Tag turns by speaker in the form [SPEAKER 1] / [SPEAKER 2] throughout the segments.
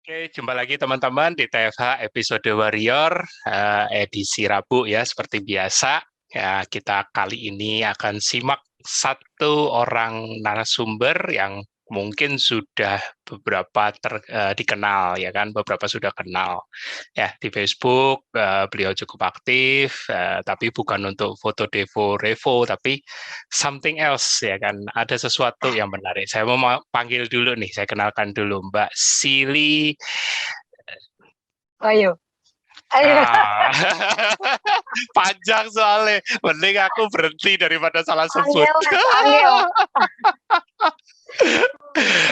[SPEAKER 1] Oke, jumpa lagi teman-teman di TFH episode Warrior edisi Rabu ya, seperti biasa. Ya, kita kali ini akan simak satu orang narasumber yang mungkin sudah beberapa dikenal ya kan, beberapa sudah kenal ya di Facebook. Beliau cukup aktif, tapi bukan untuk foto Devo Revo, tapi something else ya kan. Ada sesuatu yang menarik. Saya mau panggil dulu nih, saya kenalkan dulu Mbak Sili.
[SPEAKER 2] Ayo, ayo.
[SPEAKER 1] Ah, panjang soalnya. Mending aku berhenti daripada salah sebut.
[SPEAKER 2] Angel, Mas Angel.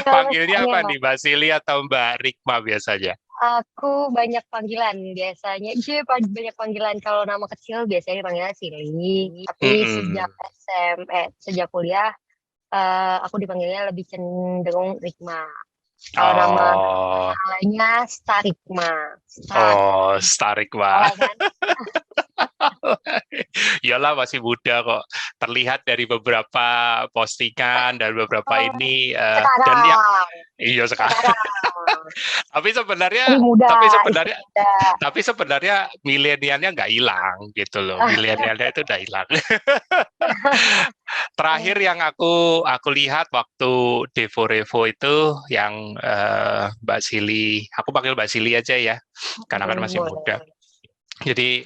[SPEAKER 1] Panggilnya apa
[SPEAKER 2] Angel.
[SPEAKER 1] nih, Mbak Sili atau Mbak Rikma biasanya?
[SPEAKER 2] Aku banyak panggilan biasanya. Iya, banyak panggilan. Kalau nama kecil biasanya dipanggilnya Sili. Tapi
[SPEAKER 1] Mm-mm.
[SPEAKER 2] sejak kuliah, aku dipanggilnya lebih cenderung Rikma. Kalau nama
[SPEAKER 1] Oh,
[SPEAKER 2] lainnya Starikma.
[SPEAKER 1] oh, Starik, Mbak.
[SPEAKER 2] Salah kan?
[SPEAKER 1] Iyalah masih muda kok. Terlihat dari beberapa postingan dan beberapa
[SPEAKER 2] Oh,
[SPEAKER 1] ini dan ya
[SPEAKER 2] sekarang.
[SPEAKER 1] iya sekali.
[SPEAKER 2] Sekarang.
[SPEAKER 1] Tapi sebenarnya
[SPEAKER 2] Istri muda,
[SPEAKER 1] tapi
[SPEAKER 2] istri
[SPEAKER 1] sebenarnya
[SPEAKER 2] muda.
[SPEAKER 1] tapi sebenarnya milenialnya nggak hilang gitu loh. Milenialnya itu udah hilang. Terakhir yang aku lihat waktu Devo Revo itu yang Mbak Sili, aku panggil Mbak Sili aja ya, karena kan masih muda.
[SPEAKER 2] Boleh.
[SPEAKER 1] Jadi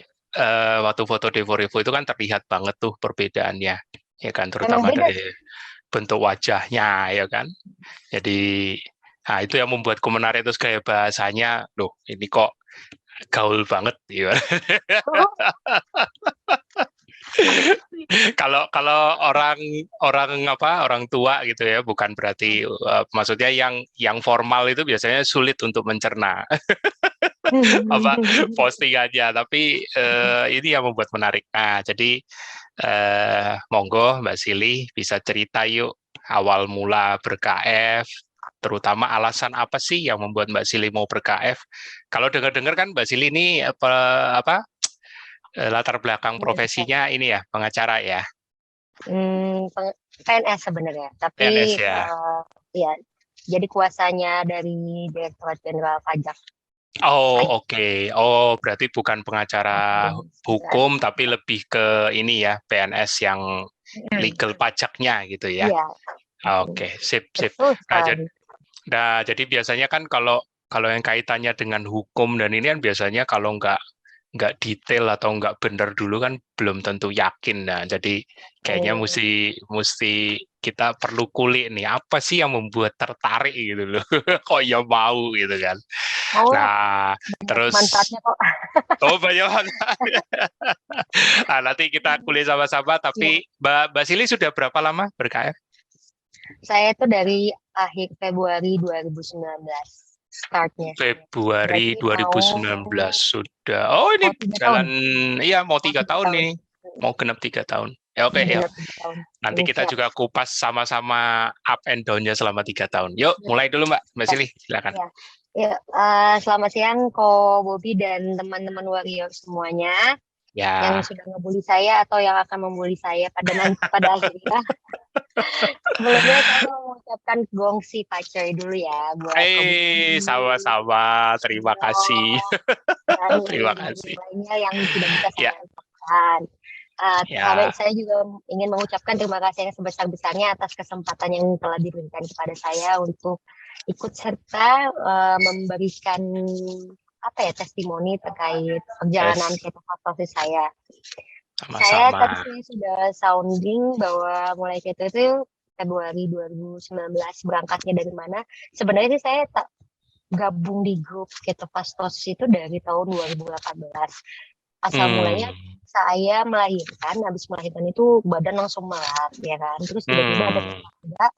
[SPEAKER 1] waktu foto Devo Revo itu kan terlihat banget tuh perbedaannya, ya kan,
[SPEAKER 2] Emang
[SPEAKER 1] terutama
[SPEAKER 2] beda
[SPEAKER 1] dari
[SPEAKER 2] sih.
[SPEAKER 1] bentuk wajahnya, ya kan. Jadi, nah itu yang membuatku menarik terus kayak bahasanya, loh ini kok gaul banget, ya. Kalau kalau orang orang apa orang tua gitu ya, bukan berarti maksudnya yang formal itu biasanya sulit untuk mencerna apa postingannya, tapi ini yang membuat menarik. Nah, jadi monggo Mbak Sili bisa cerita yuk awal mula ber-KF, terutama alasan apa sih yang membuat Mbak Sili mau ber-KF. Kalau dengar-dengar kan Mbak Sili ini apa latar belakang profesinya ini ya pengacara ya,
[SPEAKER 2] PNS sebenarnya,
[SPEAKER 1] PNS
[SPEAKER 2] tapi
[SPEAKER 1] ya.
[SPEAKER 2] ya jadi kuasanya dari Direktorat Jenderal Pajak.
[SPEAKER 1] Oh, oke. Oh, berarti bukan pengacara
[SPEAKER 2] Bukan.
[SPEAKER 1] hukum, tapi lebih ke ini ya, PNS yang
[SPEAKER 2] Hmm,
[SPEAKER 1] legal pajaknya gitu ya.
[SPEAKER 2] iya,
[SPEAKER 1] Oke, sip, sip.
[SPEAKER 2] betul
[SPEAKER 1] Nah,
[SPEAKER 2] sekali.
[SPEAKER 1] jadi biasanya kan kalau kalau yang kaitannya dengan hukum dan ini kan biasanya kalau nggak detail atau nggak benar dulu kan belum tentu yakin. Nah, jadi kayaknya
[SPEAKER 2] Hmm.
[SPEAKER 1] mesti kita perlu kulik nih, apa sih yang membuat tertarik gitu loh. Kok ya mau gitu kan.
[SPEAKER 2] Oh,
[SPEAKER 1] Nah,
[SPEAKER 2] banyak
[SPEAKER 1] terus
[SPEAKER 2] manfaatnya kok.
[SPEAKER 1] oh banyak banget. Nah, nanti kita kulik sama-sama,
[SPEAKER 2] Iya.
[SPEAKER 1] tapi Mbak Sili sudah berapa lama ber-KF?
[SPEAKER 2] Saya itu dari akhir Februari 2019 startnya.
[SPEAKER 1] Februari
[SPEAKER 2] Berarti
[SPEAKER 1] 2019 sudah. Oh, ini
[SPEAKER 2] mau 3 tahun.
[SPEAKER 1] jalan, iya mau
[SPEAKER 2] Mau
[SPEAKER 1] 3 tahun
[SPEAKER 2] 3 tahun.
[SPEAKER 1] nih, mau genap 3 tahun. Ya oke, ya.
[SPEAKER 2] Genap 3 tahun.
[SPEAKER 1] Nanti kita
[SPEAKER 2] Siap.
[SPEAKER 1] juga kupas sama-sama up and down-nya selama 3 tahun. Yuk, mulai dulu Mbak
[SPEAKER 2] Ya.
[SPEAKER 1] Sili, silakan.
[SPEAKER 2] Ya. Ya, selamat siang Ko Bobi dan teman-teman Warrior semuanya yang
[SPEAKER 1] Ya,
[SPEAKER 2] sudah ngebully saya atau yang akan membuli saya pada akhirnya. Sebelumnya saya mau mengucapkan gongsi pacoy dulu ya buat Ko Bobi,
[SPEAKER 1] sama-sama. Terima kasih.
[SPEAKER 2] Angel, dan
[SPEAKER 1] Terima
[SPEAKER 2] warrior
[SPEAKER 1] kasih.
[SPEAKER 2] lainnya yang tidak bisa
[SPEAKER 1] Ya,
[SPEAKER 2] saya ucapkan.
[SPEAKER 1] ya.
[SPEAKER 2] Saya juga ingin mengucapkan terima kasih yang sebesar-besarnya atas kesempatan yang telah diberikan kepada saya untuk ikut serta memberikan apa ya testimoni terkait perjalanan
[SPEAKER 1] Yes,
[SPEAKER 2] kehidupan profesi saya. Saya tadi
[SPEAKER 1] sama-sama.
[SPEAKER 2] saya sudah sounding bahwa mulai keto itu Februari 2019 berangkatnya dari mana. Sebenarnya sih saya tak gabung di grup Keto Pastos itu dari tahun 2018. Asal mulanya
[SPEAKER 1] Hmm.
[SPEAKER 2] saya melahirkan, habis melahirkan itu badan langsung melar, ya kan. Terus tiba-tiba ada
[SPEAKER 1] Hmm.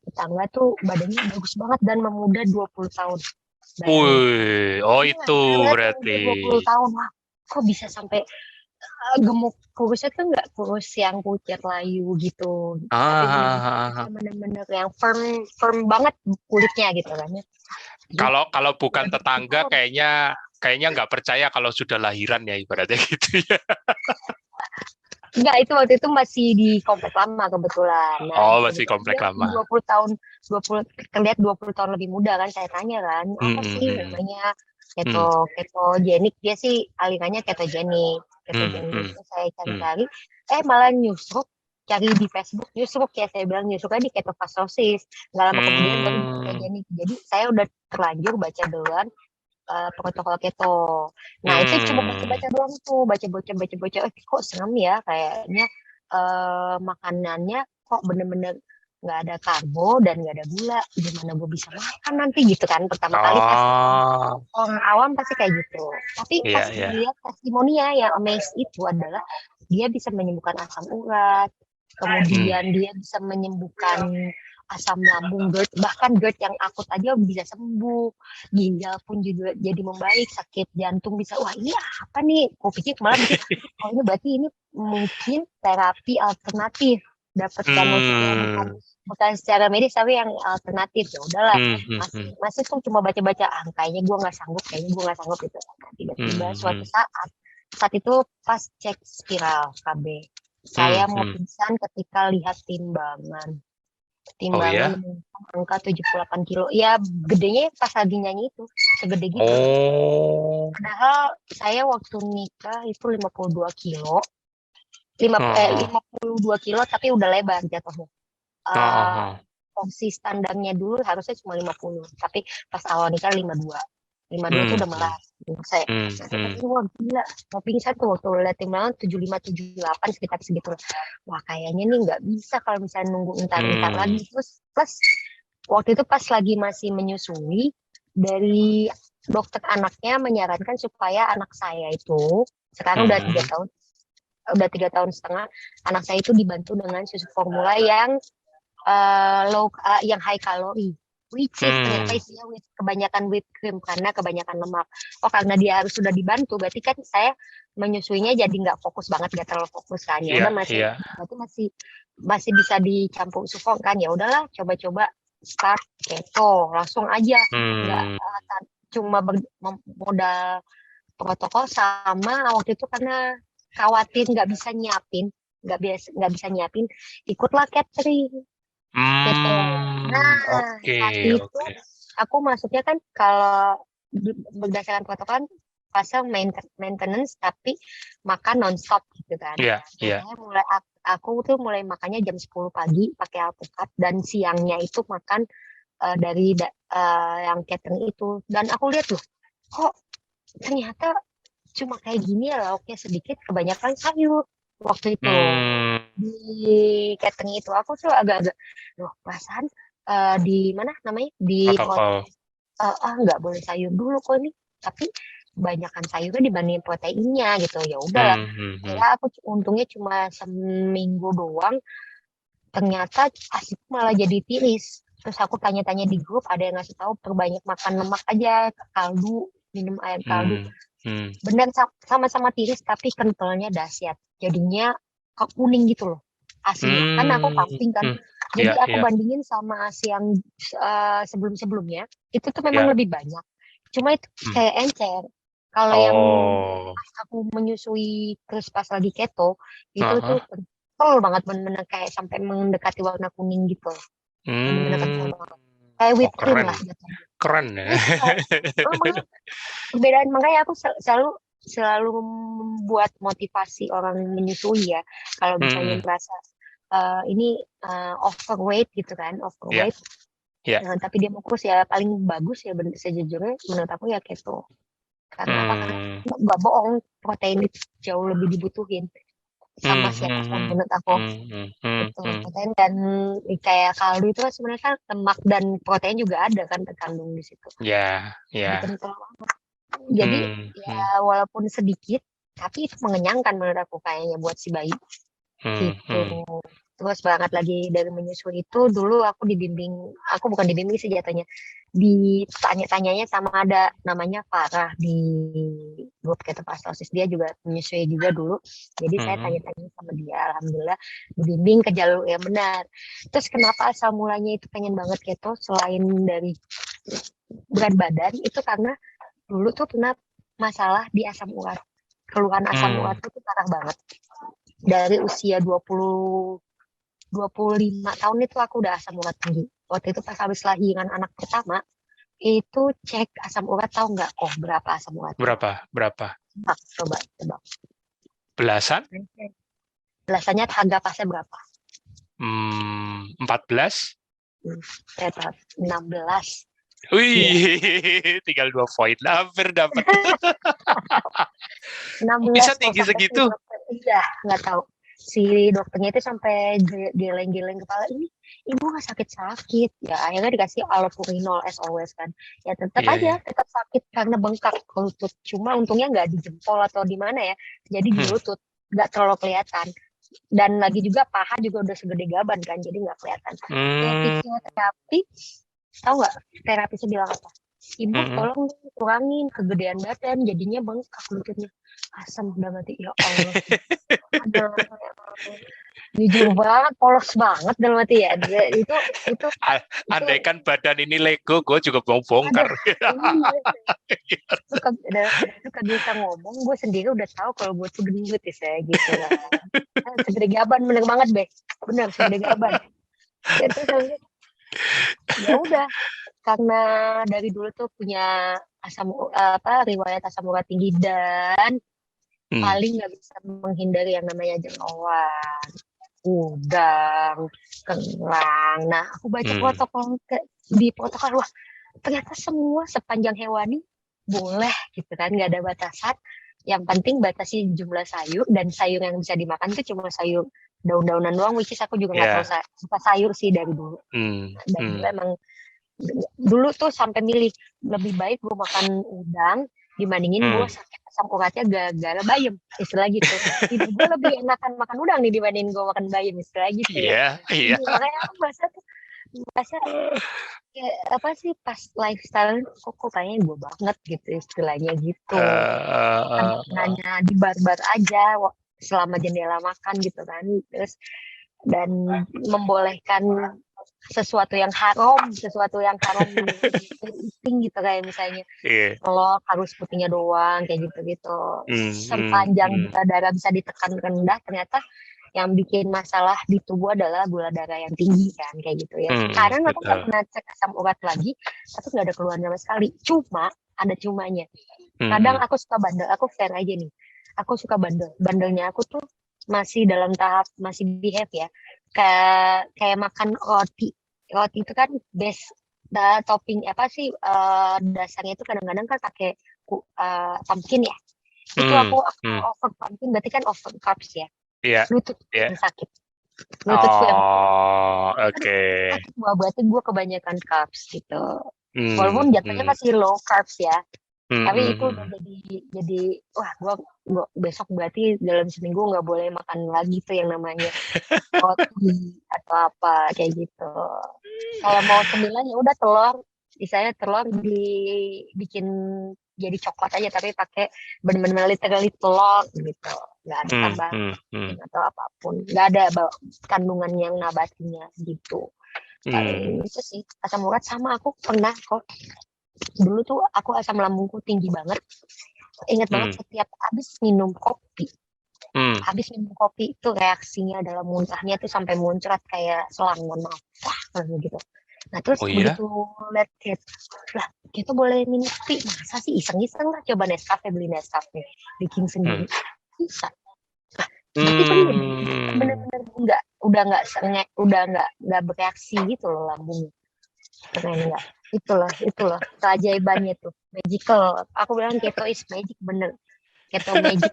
[SPEAKER 2] tetangga tuh badannya bagus banget dan memuda 20 tahun. Bayangin.
[SPEAKER 1] Wih, oh
[SPEAKER 2] Iya,
[SPEAKER 1] itu
[SPEAKER 2] saya ngeliat
[SPEAKER 1] berarti.
[SPEAKER 2] memuda 20 tahun. Wah, kok bisa sampai gemuk, kurusnya tuh nggak kurus yang pucat layu gitu. Tapi bener-bener kurusnya
[SPEAKER 1] Ah,
[SPEAKER 2] bener-bener yang firm firm banget kulitnya gitu kan ya. Jadi
[SPEAKER 1] kalau kalau bukan
[SPEAKER 2] udah 20
[SPEAKER 1] tetangga
[SPEAKER 2] tahun.
[SPEAKER 1] kayaknya nggak percaya kalau sudah lahiran ya ibaratnya gitu ya.
[SPEAKER 2] Enggak, itu waktu itu masih di komplek lama kebetulan. Nah,
[SPEAKER 1] Oh, masih
[SPEAKER 2] kebetulan
[SPEAKER 1] komplek
[SPEAKER 2] dia
[SPEAKER 1] lama.
[SPEAKER 2] 20 tahun terlihat 20 tahun lebih muda kan. Saya tanya kan, apa sih
[SPEAKER 1] Hmm.
[SPEAKER 2] namanya
[SPEAKER 1] Hmm.
[SPEAKER 2] ketogenik, dia sih alirannya ketogenik.
[SPEAKER 1] Hmm.
[SPEAKER 2] Terus saya
[SPEAKER 1] Hmm.
[SPEAKER 2] cari-cari, malah nyusruk, cari di Facebook nyusruk ya, saya bilang nyusruknya di ketofastosis. Nggak lama kemudian baru di ketogenik. Jadi saya udah terlanjur baca duluan protokol keto. Nah itu cuma baca-baca doang tuh, baca-baca, kok serem ya kayaknya, makanannya kok bener-bener nggak ada karbo dan nggak ada gula, gimana gue bisa makan nanti gitu kan, pertama kali pasti
[SPEAKER 1] Oh,
[SPEAKER 2] orang awam pasti kayak gitu. Tapi pas
[SPEAKER 1] iya.
[SPEAKER 2] lihat testimoninya yang amaze itu adalah dia bisa menyembuhkan asam urat, kemudian dia bisa menyembuhkan asam lambung, GERD, bahkan GERD yang akut aja bisa sembuh, ginjal pun juga jadi membaik, sakit jantung bisa, wah ini apa nih? Gue pikir malah mikir, oh ini berarti ini mungkin terapi alternatif, dapatkan maksudnya bukan secara medis tapi yang alternatif. Ya udahlah, masih tuh cuma baca-baca, kayaknya gue nggak sanggup gitu. Nah, tiba-tiba suatu saat itu pas cek spiral KB, saya mau pingsan ketika lihat timbangan
[SPEAKER 1] Oh ya?
[SPEAKER 2] angka 78 kilo. Ya gedenya pas lagi nyanyi itu segede gitu.
[SPEAKER 1] Oh.
[SPEAKER 2] Padahal saya waktu nikah itu 52 kilo. 52 kilo tapi udah lebar jatuhnya. Porsi standarnya dulu harusnya cuma 50, tapi pas awal nikah 52 tuh udah melas. Saya wah gila, mau pingsan tuh waktu lihat timbangan 75 78 sekitar segitu. Wah kayaknya nih nggak bisa kalau misalnya nunggu entar lagi. Terus plus waktu itu pas lagi masih menyusui, dari dokter anaknya menyarankan supaya anak saya itu sekarang udah 3 tahun setengah, anak saya itu dibantu dengan susu formula yang yang high kalori, which is ternyata isinya kebanyakan whipped cream karena kebanyakan lemak. Oh karena dia harus sudah dibantu, berarti kan saya menyusuinya jadi nggak fokus banget, nggak terlalu fokus kan. Ya udah masih bisa dicampur susu kan. Ya udahlah, coba-coba start keto langsung aja, nggak cuma modal protokol, sama waktu itu karena khawatir nggak bisa nyiapin, ikutlah catering gitu. Nah, saat itu aku masuknya kan kalau berdasarkan protokol pasang maintenance tapi makan nonstop gitu kan. Aku tuh mulai makannya jam 10 pagi pakai alpukat, dan siangnya itu makan dari yang catering itu. Dan aku lihat loh, kok ternyata cuma kayak gini ya, lauknya sedikit, kebanyakan sayur waktu itu di catering itu. Aku tuh agak-agak loh, perasaan di mana namanya di
[SPEAKER 1] protokol.
[SPEAKER 2] nggak boleh sayur dulu kok ini, tapi kebanyakan sayurnya dibanding proteinnya gitu. Ya udahlah, ya aku untungnya cuma seminggu doang, ternyata asik malah jadi tiris. Terus aku tanya-tanya di grup, ada yang ngasih tahu perbanyak makan lemak aja, kaldu, minum air kaldu. Benar sama-sama tiris tapi kentalnya dahsyat. Jadinya kuning gitu loh asinya. Kan aku pumping kan. Jadi aku bandingin sama asi yang sebelum-sebelumnya, itu tuh memang lebih banyak. Cuma itu kayak encer. Kalau yang pas aku menyusui terus pas lagi keto, itu tuh kental banget, bener-bener kayak sampai mendekati warna kuning gitu. Bener-bener kental banget. Kayak whipped cream lah jatuhnya.
[SPEAKER 1] Keren ya.
[SPEAKER 2] Makanya perbedaan, makanya aku selalu membuat motivasi orang menyusui ya, kalau misalnya merasa ini overweight gitu kan, tapi dia mau kurus, ya paling bagus ya sejujurnya menurut aku ya keto. Karena apa? Karena nggak bohong, protein itu jauh lebih dibutuhin sama siapapun menurut aku. Itu protein, dan kayak kaldu itu kan sebenarnya kan lemak dan protein juga ada kan terkandung di situ. Jadi kental banget. Jadi ya walaupun sedikit, tapi itu mengenyangkan menurut aku kayaknya buat si bayi gitu. Terus banget lagi dari menyusui itu, dulu aku bukan dibimbing sih jatuhnya, ditanya-tanyanya sama ada namanya Farah di grup ketofastosis, dia juga menyusui juga dulu. Jadi saya tanya-tanya sama dia, alhamdulillah dibimbing ke jalur yang benar. Terus kenapa asal mulanya itu pengen banget keto, selain dari berat badan, itu karena dulu tuh pernah masalah di asam urat. Keluhan asam urat itu parah banget. Dari usia 25 tahun itu aku udah asam urat tinggi. waktu itu pas habis lahiran anak pertama, itu cek asam urat, tahu nggak kok berapa asam uratnya?
[SPEAKER 1] Berapa?
[SPEAKER 2] Coba tebak.
[SPEAKER 1] Belasan?
[SPEAKER 2] Belasannya harga pasnya berapa?
[SPEAKER 1] 14?
[SPEAKER 2] Ternyata 16. Iya,
[SPEAKER 1] Wih, tinggal 2 poin, hampir dapat.
[SPEAKER 2] 16
[SPEAKER 1] Bisa
[SPEAKER 2] kok,
[SPEAKER 1] tinggi
[SPEAKER 2] sampai si
[SPEAKER 1] segitu?
[SPEAKER 2] dokter, iya, nggak tahu. Si dokternya itu sampai geleng-geleng kepala, ini ibu nggak sakit-sakit. Ya akhirnya dikasih allopurinol as always kan. Ya tetap
[SPEAKER 1] Iya,
[SPEAKER 2] aja,
[SPEAKER 1] iya.
[SPEAKER 2] tetap sakit karena bengkak lutut. Cuma untungnya nggak di jempol atau di mana ya. Jadi di
[SPEAKER 1] Hmm.
[SPEAKER 2] lutut, nggak terlalu kelihatan. Dan lagi juga paha juga udah segede gaban kan, jadi nggak kelihatan. Ke
[SPEAKER 1] Hmm.
[SPEAKER 2] fisioterapi, tahu nggak terapisnya bilang apa? Ibu
[SPEAKER 1] Hmm.
[SPEAKER 2] tolong kurangin kegedean badan, jadinya bengkak lututnya. Asam udah mati, ya Allah. Ada jujur banget, polos banget dalam hati ya. Itu
[SPEAKER 1] Andaikan badan ini Lego, gue juga mau
[SPEAKER 2] aduh,
[SPEAKER 1] bongkar.
[SPEAKER 2] lu kagak bisa ngomong, gue sendiri udah tahu kalau gue tuh gendut ya saya gitu lah. Segede gaban, bener banget be, bener segede gaban. Ya, terus ya udah, karena dari dulu tuh punya riwayat asam urat tinggi dan
[SPEAKER 1] Hmm.
[SPEAKER 2] paling nggak bisa menghindari yang namanya jenuhan, udang, kerang. Nah, aku baca
[SPEAKER 1] Hmm.
[SPEAKER 2] protokol di protokol, wah ternyata semua sepanjang hewani boleh gitu kan, nggak ada batasan. Yang penting batasi jumlah sayur, dan sayur yang bisa dimakan tuh cuma sayur daun-daunan doang, which is aku juga nggak terlalu
[SPEAKER 1] Ya.
[SPEAKER 2] suka sayur sih dari dulu.
[SPEAKER 1] Hmm.
[SPEAKER 2] Dari dulu
[SPEAKER 1] Hmm.
[SPEAKER 2] emang, dulu tuh sampai milih lebih baik gue makan udang dibandingin gue
[SPEAKER 1] Hmm.
[SPEAKER 2] sakit asam uratnya gara-gara bayam, istilah gitu. Hidup gue lebih enakan makan udang nih dibandingin gue makan bayam, istilah gitu ya.
[SPEAKER 1] Iya, iya.
[SPEAKER 2] Jadi makanya aku merasa kayak apa sih, pas lifestyle kok kayaknya gue banget gitu istilahnya gitu. Nanya di bar-bar aja selama jendela makan gitu kan, terus dan membolehkan sesuatu yang haram eating gitu, kayak misalnya
[SPEAKER 1] Iya.
[SPEAKER 2] telur harus putihnya doang kayak gitu-gitu.
[SPEAKER 1] Hmm. Hmm.
[SPEAKER 2] Sepanjang
[SPEAKER 1] Hmm.
[SPEAKER 2] gula darah bisa ditekan rendah, ternyata yang bikin masalah di tubuh adalah gula darah yang tinggi kan, kayak gitu ya.
[SPEAKER 1] Hmm.
[SPEAKER 2] Sekarang aku nggak
[SPEAKER 1] Betul.
[SPEAKER 2] pernah cek asam urat lagi, tapi nggak ada keluhan sama sekali. Cuma ada cumanya. Kadang
[SPEAKER 1] Hmm.
[SPEAKER 2] aku suka bandel, aku fair aja nih. Aku suka bandel. Bandelnya aku tuh masih dalam tahap masih behave ya. Kayak makan roti. Roti itu kan base topping apa sih, dasarnya itu kadang-kadang kan pakai pumpkin ya. Itu
[SPEAKER 1] Hmm.
[SPEAKER 2] aku
[SPEAKER 1] Hmm.
[SPEAKER 2] over pumpkin, berarti kan over carbs ya.
[SPEAKER 1] Iya.
[SPEAKER 2] Lutut
[SPEAKER 1] Iya.
[SPEAKER 2] yang sakit. Lututku yang
[SPEAKER 1] Oh,
[SPEAKER 2] aduh,
[SPEAKER 1] oke.
[SPEAKER 2] sakit, berarti gue kebanyakan carbs gitu.
[SPEAKER 1] Hmm.
[SPEAKER 2] Walaupun jatuhnya
[SPEAKER 1] Hmm.
[SPEAKER 2] masih low carbs ya,
[SPEAKER 1] Hmm.
[SPEAKER 2] tapi itu udah
[SPEAKER 1] Hmm.
[SPEAKER 2] jadi wah, gua besok berarti dalam seminggu nggak boleh makan lagi tuh yang namanya roti atau apa kayak gitu. Kalau mau cemilan ya udah telur, misalnya telur dibikin jadi coklat aja, tapi pakai benar-benar literally telur gitu, nggak ada
[SPEAKER 1] Hmm.
[SPEAKER 2] tambahan
[SPEAKER 1] Hmm. Hmm.
[SPEAKER 2] atau apapun, nggak ada kandungan yang nabatinya gitu.
[SPEAKER 1] Hmm.
[SPEAKER 2] Paling itu sih asam urat. Sama aku pernah kok, dulu tuh aku asam lambungku tinggi banget. Ingat banget,
[SPEAKER 1] Hmm.
[SPEAKER 2] setiap
[SPEAKER 1] Hmm.
[SPEAKER 2] habis minum kopi itu reaksinya dalam muntahnya tuh sampai muncrat kayak selang, mohon maaf, wah gitu. Nah terus
[SPEAKER 1] Oh iya?
[SPEAKER 2] begitu lihat kayak, lah kita boleh minum kopi, masa sih, iseng-iseng lah coba Nescafe, beli Nescafe bikin
[SPEAKER 1] Hmm.
[SPEAKER 2] sendiri, bisa. Berarti
[SPEAKER 1] Hmm.
[SPEAKER 2] bener-bener udah nggak bereaksi gitu loh lambungnya. Keren nggak? Itulah keajaibannya tuh, magical. Aku bilang keto is magic, bener. Keto magic,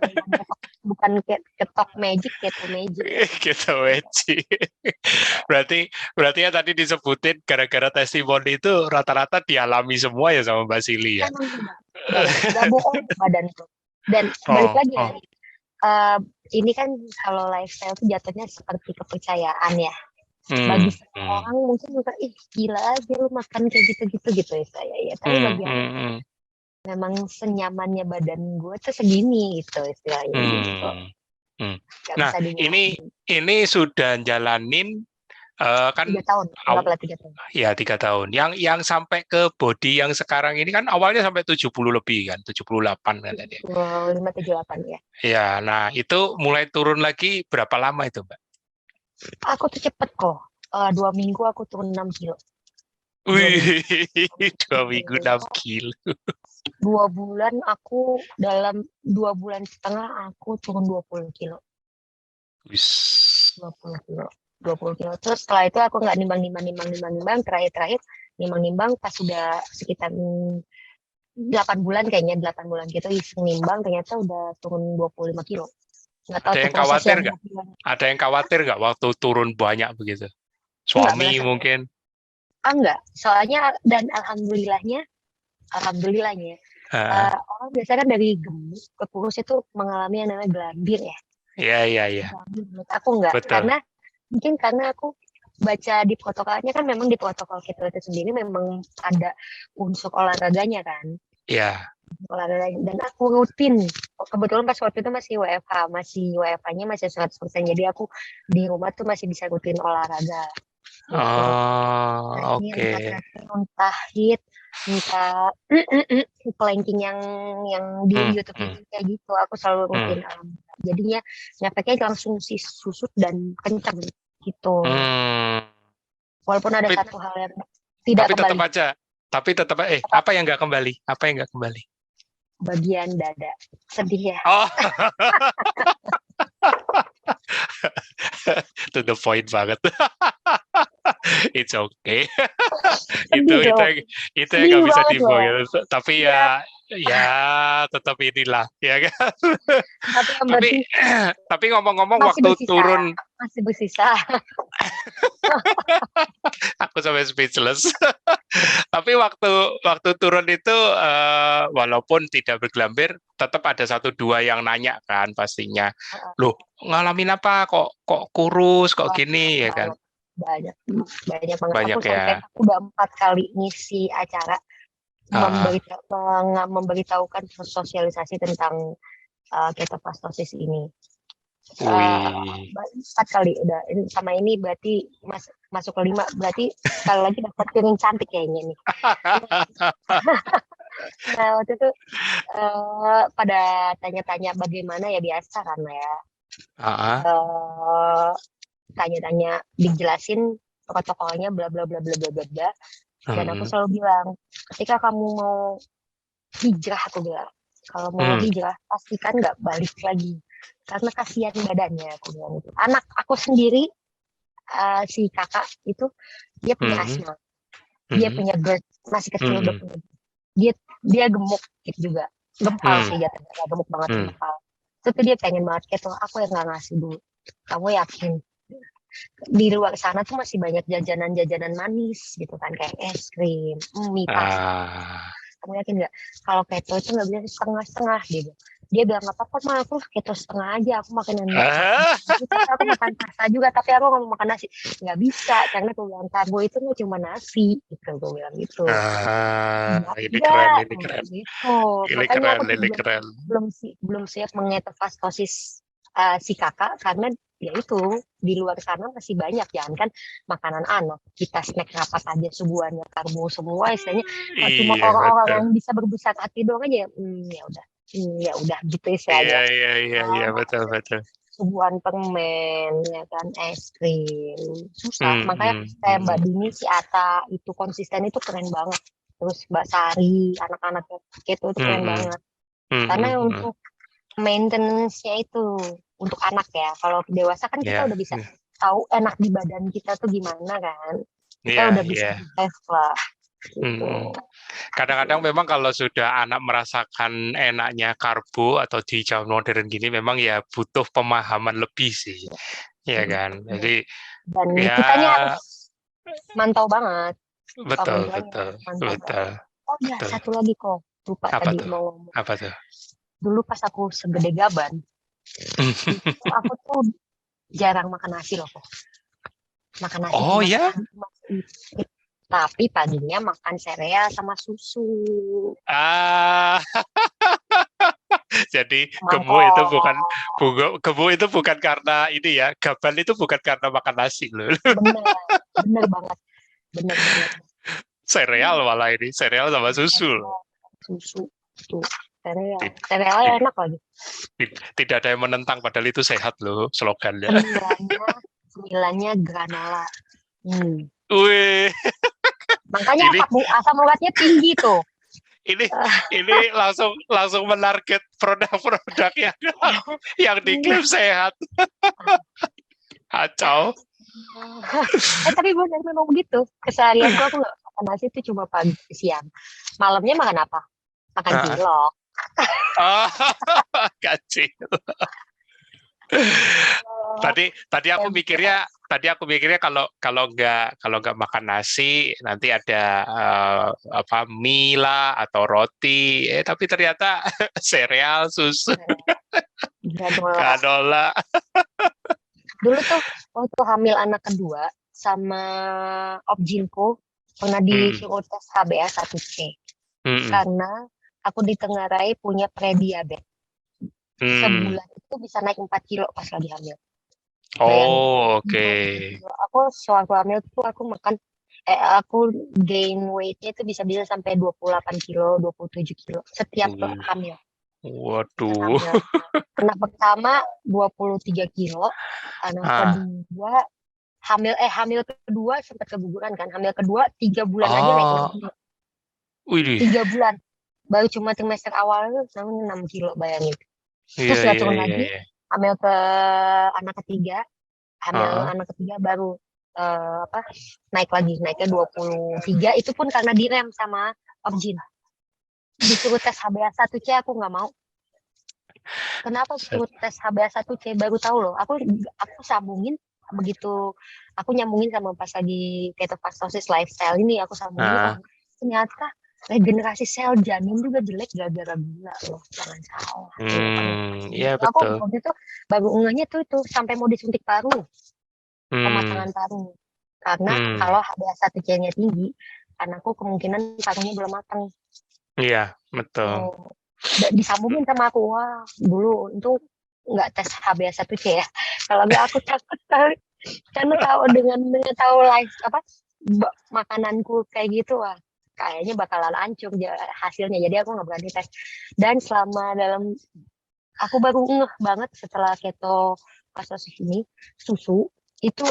[SPEAKER 2] bukan ketok magic, keto magic.
[SPEAKER 1] Gitu Weci. Berarti berarti ya tadi disebutin gara-gara testimoni itu rata-rata dialami semua ya sama Mbak Sili ya.
[SPEAKER 2] Emang benar, nggak bohong badanku. Dan balik
[SPEAKER 1] Oh,
[SPEAKER 2] lagi ya,
[SPEAKER 1] oh.
[SPEAKER 2] ini kan kalau lifestyle tuh jatuhnya seperti kepercayaan ya.
[SPEAKER 1] Hmm.
[SPEAKER 2] Bagi semua orang mungkin juga, ih gila aja lu makan kayak gitu-gitu gitu ya saya ya. Tapi bagi aku memang senyamannya badan gue tuh segini gitu istilahnya gitu. Gak
[SPEAKER 1] Nah,
[SPEAKER 2] bisa
[SPEAKER 1] ini
[SPEAKER 2] dibohongin.
[SPEAKER 1] sudah jalanin kan
[SPEAKER 2] 3 tahun, anggaplah 3 tahun.
[SPEAKER 1] ya 3 tahun. Yang sampai ke body yang sekarang ini kan awalnya sampai 70 lebih kan, 78 kan tadi.
[SPEAKER 2] 578 ya.
[SPEAKER 1] Ya, nah itu mulai turun lagi berapa lama itu, Mbak?
[SPEAKER 2] Aku tuh cepet kok. 2 minggu aku turun 6 kilo. dua minggu
[SPEAKER 1] Wih, 2 minggu 6 kilo.
[SPEAKER 2] 2 bulan aku dalam 2 bulan setengah aku turun 20 kilo.
[SPEAKER 1] Wis.
[SPEAKER 2] 20 kilo. 20 kilo. Terus setelah itu aku nggak nimbang. Terakhir nimbang pas sudah sekitar 8 bulan kayaknya, 8 bulan gitu iseng nimbang, ternyata udah turun 25 kilo. Nggak tahu
[SPEAKER 1] Ada
[SPEAKER 2] tuh
[SPEAKER 1] yang
[SPEAKER 2] proses
[SPEAKER 1] khawatir
[SPEAKER 2] yang
[SPEAKER 1] nggak?
[SPEAKER 2] gimana.
[SPEAKER 1] Ada yang khawatir nggak waktu turun banyak begitu?
[SPEAKER 2] Nggak
[SPEAKER 1] Suami
[SPEAKER 2] merasa.
[SPEAKER 1] mungkin?
[SPEAKER 2] Enggak. Soalnya, dan alhamdulillahnya,
[SPEAKER 1] Heeh.
[SPEAKER 2] orang biasanya kan dari gemuk ke kurus itu mengalami yang namanya gelambir ya.
[SPEAKER 1] Iya, iya, iya.
[SPEAKER 2] Gelambir. Menurut aku enggak.
[SPEAKER 1] Betul.
[SPEAKER 2] Mungkin karena aku baca di protokolnya kan, memang di protokol keto itu sendiri memang ada unsur olahraganya kan.
[SPEAKER 1] Iya.
[SPEAKER 2] Olahraga, dan aku rutin. Kebetulan pas waktu itu masih WFH-nya masih 100%. Jadi aku di rumah tuh masih bisa rutin olahraga gitu.
[SPEAKER 1] Oh,
[SPEAKER 2] Ini
[SPEAKER 1] oke.
[SPEAKER 2] entah trekking, entah hit, entah planking yang di
[SPEAKER 1] Hmm,
[SPEAKER 2] YouTube
[SPEAKER 1] hmm,
[SPEAKER 2] itu kayak gitu, aku selalu
[SPEAKER 1] hmm,
[SPEAKER 2] rutin. Jadinya ngefeknya langsung susut dan kencang gitu.
[SPEAKER 1] hmm.
[SPEAKER 2] Walaupun ada
[SPEAKER 1] Tapi,
[SPEAKER 2] satu hal yang tidak
[SPEAKER 1] tapi tetap
[SPEAKER 2] kembali,
[SPEAKER 1] aja. Tapi tetap,
[SPEAKER 2] tetap
[SPEAKER 1] apa yang nggak kembali? Apa yang nggak kembali?
[SPEAKER 2] bagian dada. Sedih ya.
[SPEAKER 1] Oh, to the point banget. It's okay. itu
[SPEAKER 2] Sedih
[SPEAKER 1] itu
[SPEAKER 2] loh.
[SPEAKER 1] itu yang
[SPEAKER 2] Sedih
[SPEAKER 1] nggak bisa
[SPEAKER 2] banget loh.
[SPEAKER 1] dibohongin. Tapi
[SPEAKER 2] Iya,
[SPEAKER 1] ya tetap inilah, ya kan.
[SPEAKER 2] tapi yang
[SPEAKER 1] Tapi
[SPEAKER 2] berarti
[SPEAKER 1] tapi ngomong-ngomong
[SPEAKER 2] masih
[SPEAKER 1] waktu
[SPEAKER 2] bersisa.
[SPEAKER 1] turun,
[SPEAKER 2] Masih bersisa.
[SPEAKER 1] aku sampai speechless. Tapi waktu waktu turun itu walaupun tidak bergelambir, tetap ada satu dua yang nanya kan pastinya. Loh, ngalamin apa kok kurus, kok gini ya kan?
[SPEAKER 2] Banyak banyak banget. Aku
[SPEAKER 1] Banyak
[SPEAKER 2] sampai
[SPEAKER 1] ya.
[SPEAKER 2] aku udah 4 kali ngisi acara
[SPEAKER 1] Ah,
[SPEAKER 2] memberitahukan sosialisasi tentang ketofastosis ini.
[SPEAKER 1] wih.
[SPEAKER 2] 4 kali udah. Sama ini berarti masuk ke 5, berarti sekali lagi dapat piring cantik kayaknya nih. Nah, waktu itu pada tanya-tanya bagaimana ya, biasa kan ya.
[SPEAKER 1] Ah,
[SPEAKER 2] Eh, Tanya-tanya, dijelasin protokolnya bla bla bla bla bla bla bla. Dan aku
[SPEAKER 1] hmm,
[SPEAKER 2] selalu bilang, ketika kamu mau hijrah, aku bilang, kalau mau
[SPEAKER 1] hmm,
[SPEAKER 2] hijrah pastikan nggak balik lagi, karena kasihan badannya, aku bilang itu. Anak aku sendiri, si kakak itu, dia punya
[SPEAKER 1] hmm,
[SPEAKER 2] asma, dia
[SPEAKER 1] hmm,
[SPEAKER 2] punya GERD, masih kecil udah
[SPEAKER 1] hmm,
[SPEAKER 2] punya. Dia gemuk gitu juga, gempal
[SPEAKER 1] hmm,
[SPEAKER 2] sih jatuhnya, nggak gemuk banget,
[SPEAKER 1] hmm.
[SPEAKER 2] gempal. Itu tuh dia pengen banget keto, aku yang nggak ngasih dulu. Kamu yakin di luar sana tuh masih banyak jajanan-jajanan manis gitu kan, kayak es krim, mie pasta.
[SPEAKER 1] Ah,
[SPEAKER 2] Kamu yakin nggak kalau keto itu nggak bisa setengah-setengah gitu? Dia bilang, nggak apa-apa mah, aku keto setengah aja, aku makan makan
[SPEAKER 1] ah,
[SPEAKER 2] nasi, tapi aku makan pasta juga, tapi aku nggak mau makan nasi. Nggak bisa, karena aku bilang karbo itu nggak cuma nasi gitu, aku bilang gitu.
[SPEAKER 1] ini keren,
[SPEAKER 2] Enggak,
[SPEAKER 1] ini keren,
[SPEAKER 2] gitu.
[SPEAKER 1] ini
[SPEAKER 2] Makanya
[SPEAKER 1] keren,
[SPEAKER 2] aku tuh
[SPEAKER 1] ini keren.
[SPEAKER 2] belum siap mengetofastosis si kakak, karena ya itu di luar sana masih banyak, jangan kan makanan anak, kita snack rapat aja suguhannya karbo semua istilahnya. Cuma
[SPEAKER 1] Iya,
[SPEAKER 2] orang-orang
[SPEAKER 1] betul.
[SPEAKER 2] yang bisa berbesar hati doang aja, ya udah, ya udah gitu
[SPEAKER 1] Iya,
[SPEAKER 2] istilahnya.
[SPEAKER 1] iya, iya, iya, betul, betul.
[SPEAKER 2] Suguhan permen, ya kan, es krim, susah.
[SPEAKER 1] Hmm,
[SPEAKER 2] Makanya
[SPEAKER 1] hmm,
[SPEAKER 2] kayak Mbak
[SPEAKER 1] hmm,
[SPEAKER 2] Dini, si Ata itu konsisten, itu keren banget. Terus Mbak Sari, anak-anaknya itu
[SPEAKER 1] hmm,
[SPEAKER 2] keren
[SPEAKER 1] hmm,
[SPEAKER 2] banget.
[SPEAKER 1] hmm,
[SPEAKER 2] Karena
[SPEAKER 1] hmm, hmm.
[SPEAKER 2] untuk maintenance-nya itu untuk anak ya. Kalau dewasa kan kita
[SPEAKER 1] Iya,
[SPEAKER 2] udah bisa
[SPEAKER 1] iya,
[SPEAKER 2] tahu enak di badan kita tuh gimana kan. Kita
[SPEAKER 1] iya,
[SPEAKER 2] udah bisa
[SPEAKER 1] iya.
[SPEAKER 2] tes lah
[SPEAKER 1] Hmm,
[SPEAKER 2] gitu.
[SPEAKER 1] hmm. Kadang-kadang memang kalau sudah anak merasakan enaknya karbo atau di zaman modern gini, memang ya butuh pemahaman lebih sih, ya kan? Jadi
[SPEAKER 2] Dan
[SPEAKER 1] ya
[SPEAKER 2] kitanya harus mantau banget. Orang
[SPEAKER 1] betul,
[SPEAKER 2] tuanya
[SPEAKER 1] betul,
[SPEAKER 2] harus mantau
[SPEAKER 1] betul,
[SPEAKER 2] banget. Oh iya,
[SPEAKER 1] betul.
[SPEAKER 2] satu lagi kok. Lupa
[SPEAKER 1] Apa
[SPEAKER 2] tadi
[SPEAKER 1] tuh?
[SPEAKER 2] mau ngomong.
[SPEAKER 1] Apa tuh?
[SPEAKER 2] Dulu pas aku segede gaban, itu aku tuh jarang makan nasi loh kok. Makan nasi
[SPEAKER 1] Oh
[SPEAKER 2] cuma
[SPEAKER 1] ya?
[SPEAKER 2] sekali, cuma sedikit. Tapi paginya makan sereal sama susu.
[SPEAKER 1] Ah, jadi
[SPEAKER 2] Mangkok.
[SPEAKER 1] gemuk itu bukan karena ini ya, gaban itu bukan karena makan nasi loh.
[SPEAKER 2] Bener, bener banget. Bener banget.
[SPEAKER 1] Sereal malah ini, sereal sama susu loh.
[SPEAKER 2] Sereal, susu, tuh. Sereal.
[SPEAKER 1] Tid-
[SPEAKER 2] Serealnya
[SPEAKER 1] tid-
[SPEAKER 2] enak lagi.
[SPEAKER 1] Tidak ada yang menentang, padahal itu sehat loh slogannya.
[SPEAKER 2] Cemilannya, cemilannya granola. Hmm.
[SPEAKER 1] Wih,
[SPEAKER 2] Makanya
[SPEAKER 1] Ini
[SPEAKER 2] asam uratnya tinggi tuh.
[SPEAKER 1] ini ini langsung menarget produk-produk yang diklaim sehat. Kacau.
[SPEAKER 2] Tapi benar memang begitu. Keseharianku aku nggak makan nasi itu cuma pagi siang. Malamnya makan apa? Makan
[SPEAKER 1] Ah,
[SPEAKER 2] cilok.
[SPEAKER 1] ah. Kacil. Tadi aku mikirnya kalau nggak makan nasi nanti ada mie lah atau roti. Tapi ternyata sereal, susu,
[SPEAKER 2] Granola.
[SPEAKER 1] granola.
[SPEAKER 2] Dulu tuh waktu hamil anak kedua sama objinku pernah disuruh tes HbA1c karena aku ditengarai punya prediabetes. Sebulan itu bisa naik 4 kilo pas lagi hamil. Bayangin.
[SPEAKER 1] Oh, oke.
[SPEAKER 2] Aku sewaktu hamil tuh aku gain weight-nya itu bisa sampai 28 kilo, 27 kilo setiap hamil.
[SPEAKER 1] Waduh.
[SPEAKER 2] Anak pertama 23 kilo, anak kedua hamil kedua sempat keguguran kan. Hamil kedua 3 bulan aja naik 6 kilo.
[SPEAKER 1] Widih.
[SPEAKER 2] 3 bulan. Baru cuma trimester awal itu 6 kilo, bayangin. Terus
[SPEAKER 1] Iya,
[SPEAKER 2] gak turun lagi. Hamil ke anak ketiga, anak ketiga baru naik lagi, naiknya 23. Itu pun karena direm sama Objin. Disuruh tes HbA1c aku nggak mau. Kenapa disuruh tes HbA1c? Baru tahu loh. Aku sambungin begitu aku nyambungin sama pas lagi ketofastosis lifestyle ini, aku sambungin ternyata regenerasi sel janin juga jelek gara-gara gula loh. Jangan salah.
[SPEAKER 1] Iya
[SPEAKER 2] Aku
[SPEAKER 1] betul.
[SPEAKER 2] waktu itu baru ngehnya tuh sampai mau disuntik paru, pematangan paru. Karena kalau HbA1c-nya tinggi, anakku kemungkinan parunya belum matang.
[SPEAKER 1] Iya betul.
[SPEAKER 2] Disambungin sama aku, wah dulu itu nggak tes HbA1c ya. Kalau nggak aku takut kali. Karena tahu makananku kayak gitu, wah kayaknya bakalan hancur hasilnya. Jadi aku nggak berani tes. Dan aku baru ngeh banget setelah ketofastosis ini, susu itu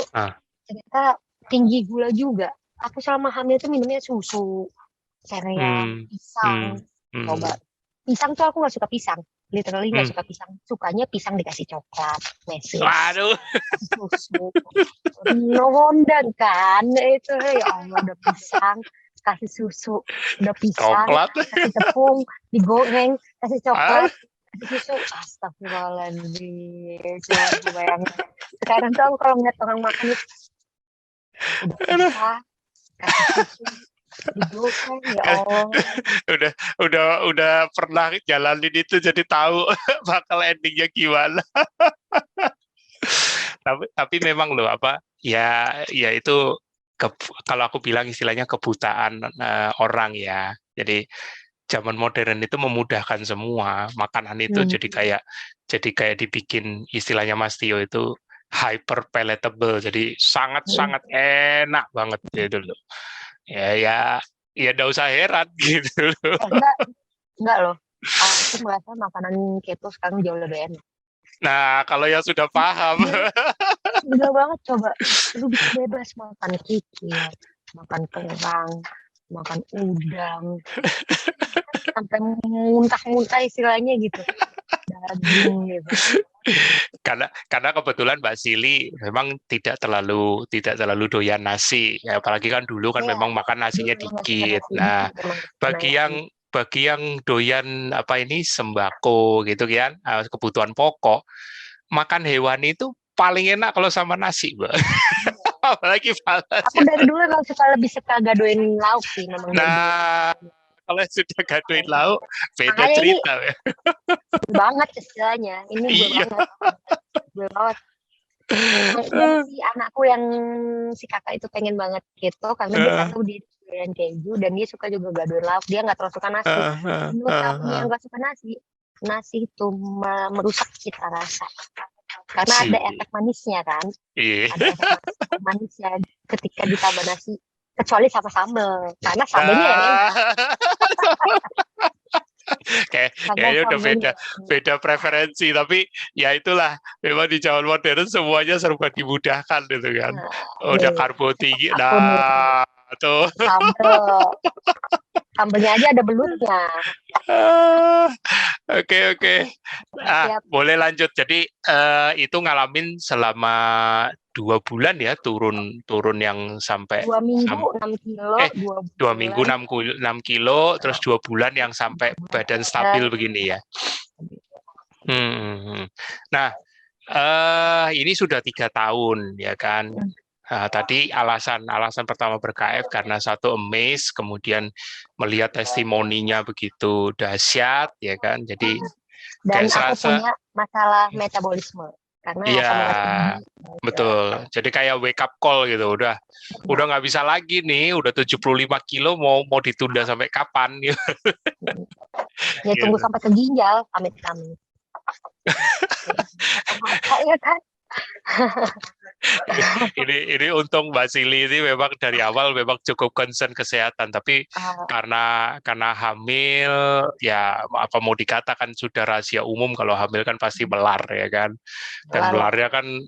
[SPEAKER 2] ternyata tinggi gula juga. Aku selama hamil tuh minumnya susu, sereal, pisang. Coba pisang tuh aku nggak suka pisang, literally nggak suka pisang. Sukanya pisang dikasih coklat, mesis, susu. No wonder kan itu, ya Allah, udah pisang kasih susu, udah pisang
[SPEAKER 1] Coklat.
[SPEAKER 2] kasih tepung digoreng kasih coklat kasih susu. Astagfirullahaladzim. Coba bayangin. Sekarang tuh aku kalau ngeliat orang makan itu udah pisang kasih susu digoreng, ya Allah.
[SPEAKER 1] udah pernah jalanin itu jadi tahu bakal endingnya gimana. tapi memang loh ya itu kalau aku bilang istilahnya kebutaan orang ya. Jadi zaman modern itu memudahkan semua. Makanan itu jadi kayak dibikin istilahnya Mas Tio itu hyper palatable. Jadi sangat enak banget gitu loh. Ya enggak usah heran gitu loh.
[SPEAKER 2] Enggak loh. Aku merasa makanan keto sekarang jauh lebih enak.
[SPEAKER 1] Nah, kalau yang sudah paham.
[SPEAKER 2] Udah banget, coba. Lu bisa bebas makan kikil, makan kerang, makan udang. Sampai muntah-muntah istilahnya gitu. Daging gitu.
[SPEAKER 1] Karena kebetulan Mbak Sili memang tidak terlalu doyan nasi, ya, apalagi kan dulu kan memang makan nasinya dikit. Nah, bagi yang doyan sembako gitu kan, kebutuhan pokok, makan hewani itu paling enak kalau sama nasi, Mbak. Apalagi panas.
[SPEAKER 2] Aku dari dulu emang lebih suka gadoin lauk sih, memang.
[SPEAKER 1] Nah, kalau sudah gadoin lauk, beda cerita.
[SPEAKER 2] Ini banget istilahnya. Ini gue banget. Si anakku yang si kakak itu pengen banget gitu karena dia tahu dia doyan keju dan dia suka juga gadoin lauk. Dia nggak terlalu suka nasi. Menurut aku yang nggak suka nasi itu merusak cita rasa. Karena ada efek manisnya kan. Ada efek manisnya ketika ditambah nasi. Kecuali sama sambal. Karena sambelnya yang enak.
[SPEAKER 1] Kayaknya udah beda preferensi, tapi ya itulah, memang di zaman modern semuanya serba dimudahkan gitu kan. Udah karbo tinggi, nah tuh.
[SPEAKER 2] Sambel. Sambelnya aja ada belutnya.
[SPEAKER 1] Oke, oke.
[SPEAKER 2] Siap.
[SPEAKER 1] Boleh lanjut. Jadi itu ngalamin selama 2 bulan ya, turun yang sampai
[SPEAKER 2] 2 minggu 6 kilo,
[SPEAKER 1] 2 minggu
[SPEAKER 2] bulan
[SPEAKER 1] 6 kilo, terus 2 bulan yang sampai badan stabil begini ya. Nah, ini sudah 3 tahun ya kan. Tadi alasan pertama ber-KF karena satu amaze, kemudian melihat testimoninya begitu dahsyat ya kan. Jadi
[SPEAKER 2] dan
[SPEAKER 1] kayak
[SPEAKER 2] aku
[SPEAKER 1] serasa
[SPEAKER 2] punya masalah metabolisme karena
[SPEAKER 1] iya,
[SPEAKER 2] asam urat tinggi.
[SPEAKER 1] betul. Jadi kayak wake up call gitu. Udah nggak bisa lagi nih, udah 75 kilo mau ditunda sampai kapan gitu.
[SPEAKER 2] Ya tunggu
[SPEAKER 1] Gitu.
[SPEAKER 2] sampai ke ginjal, amit-amit. Ya kan?
[SPEAKER 1] ini untung Mbak Sili ini memang dari awal memang cukup concern kesehatan, tapi karena hamil ya apa mau dikatakan sudah rahasia umum kalau hamil kan pasti melar ya kan, dan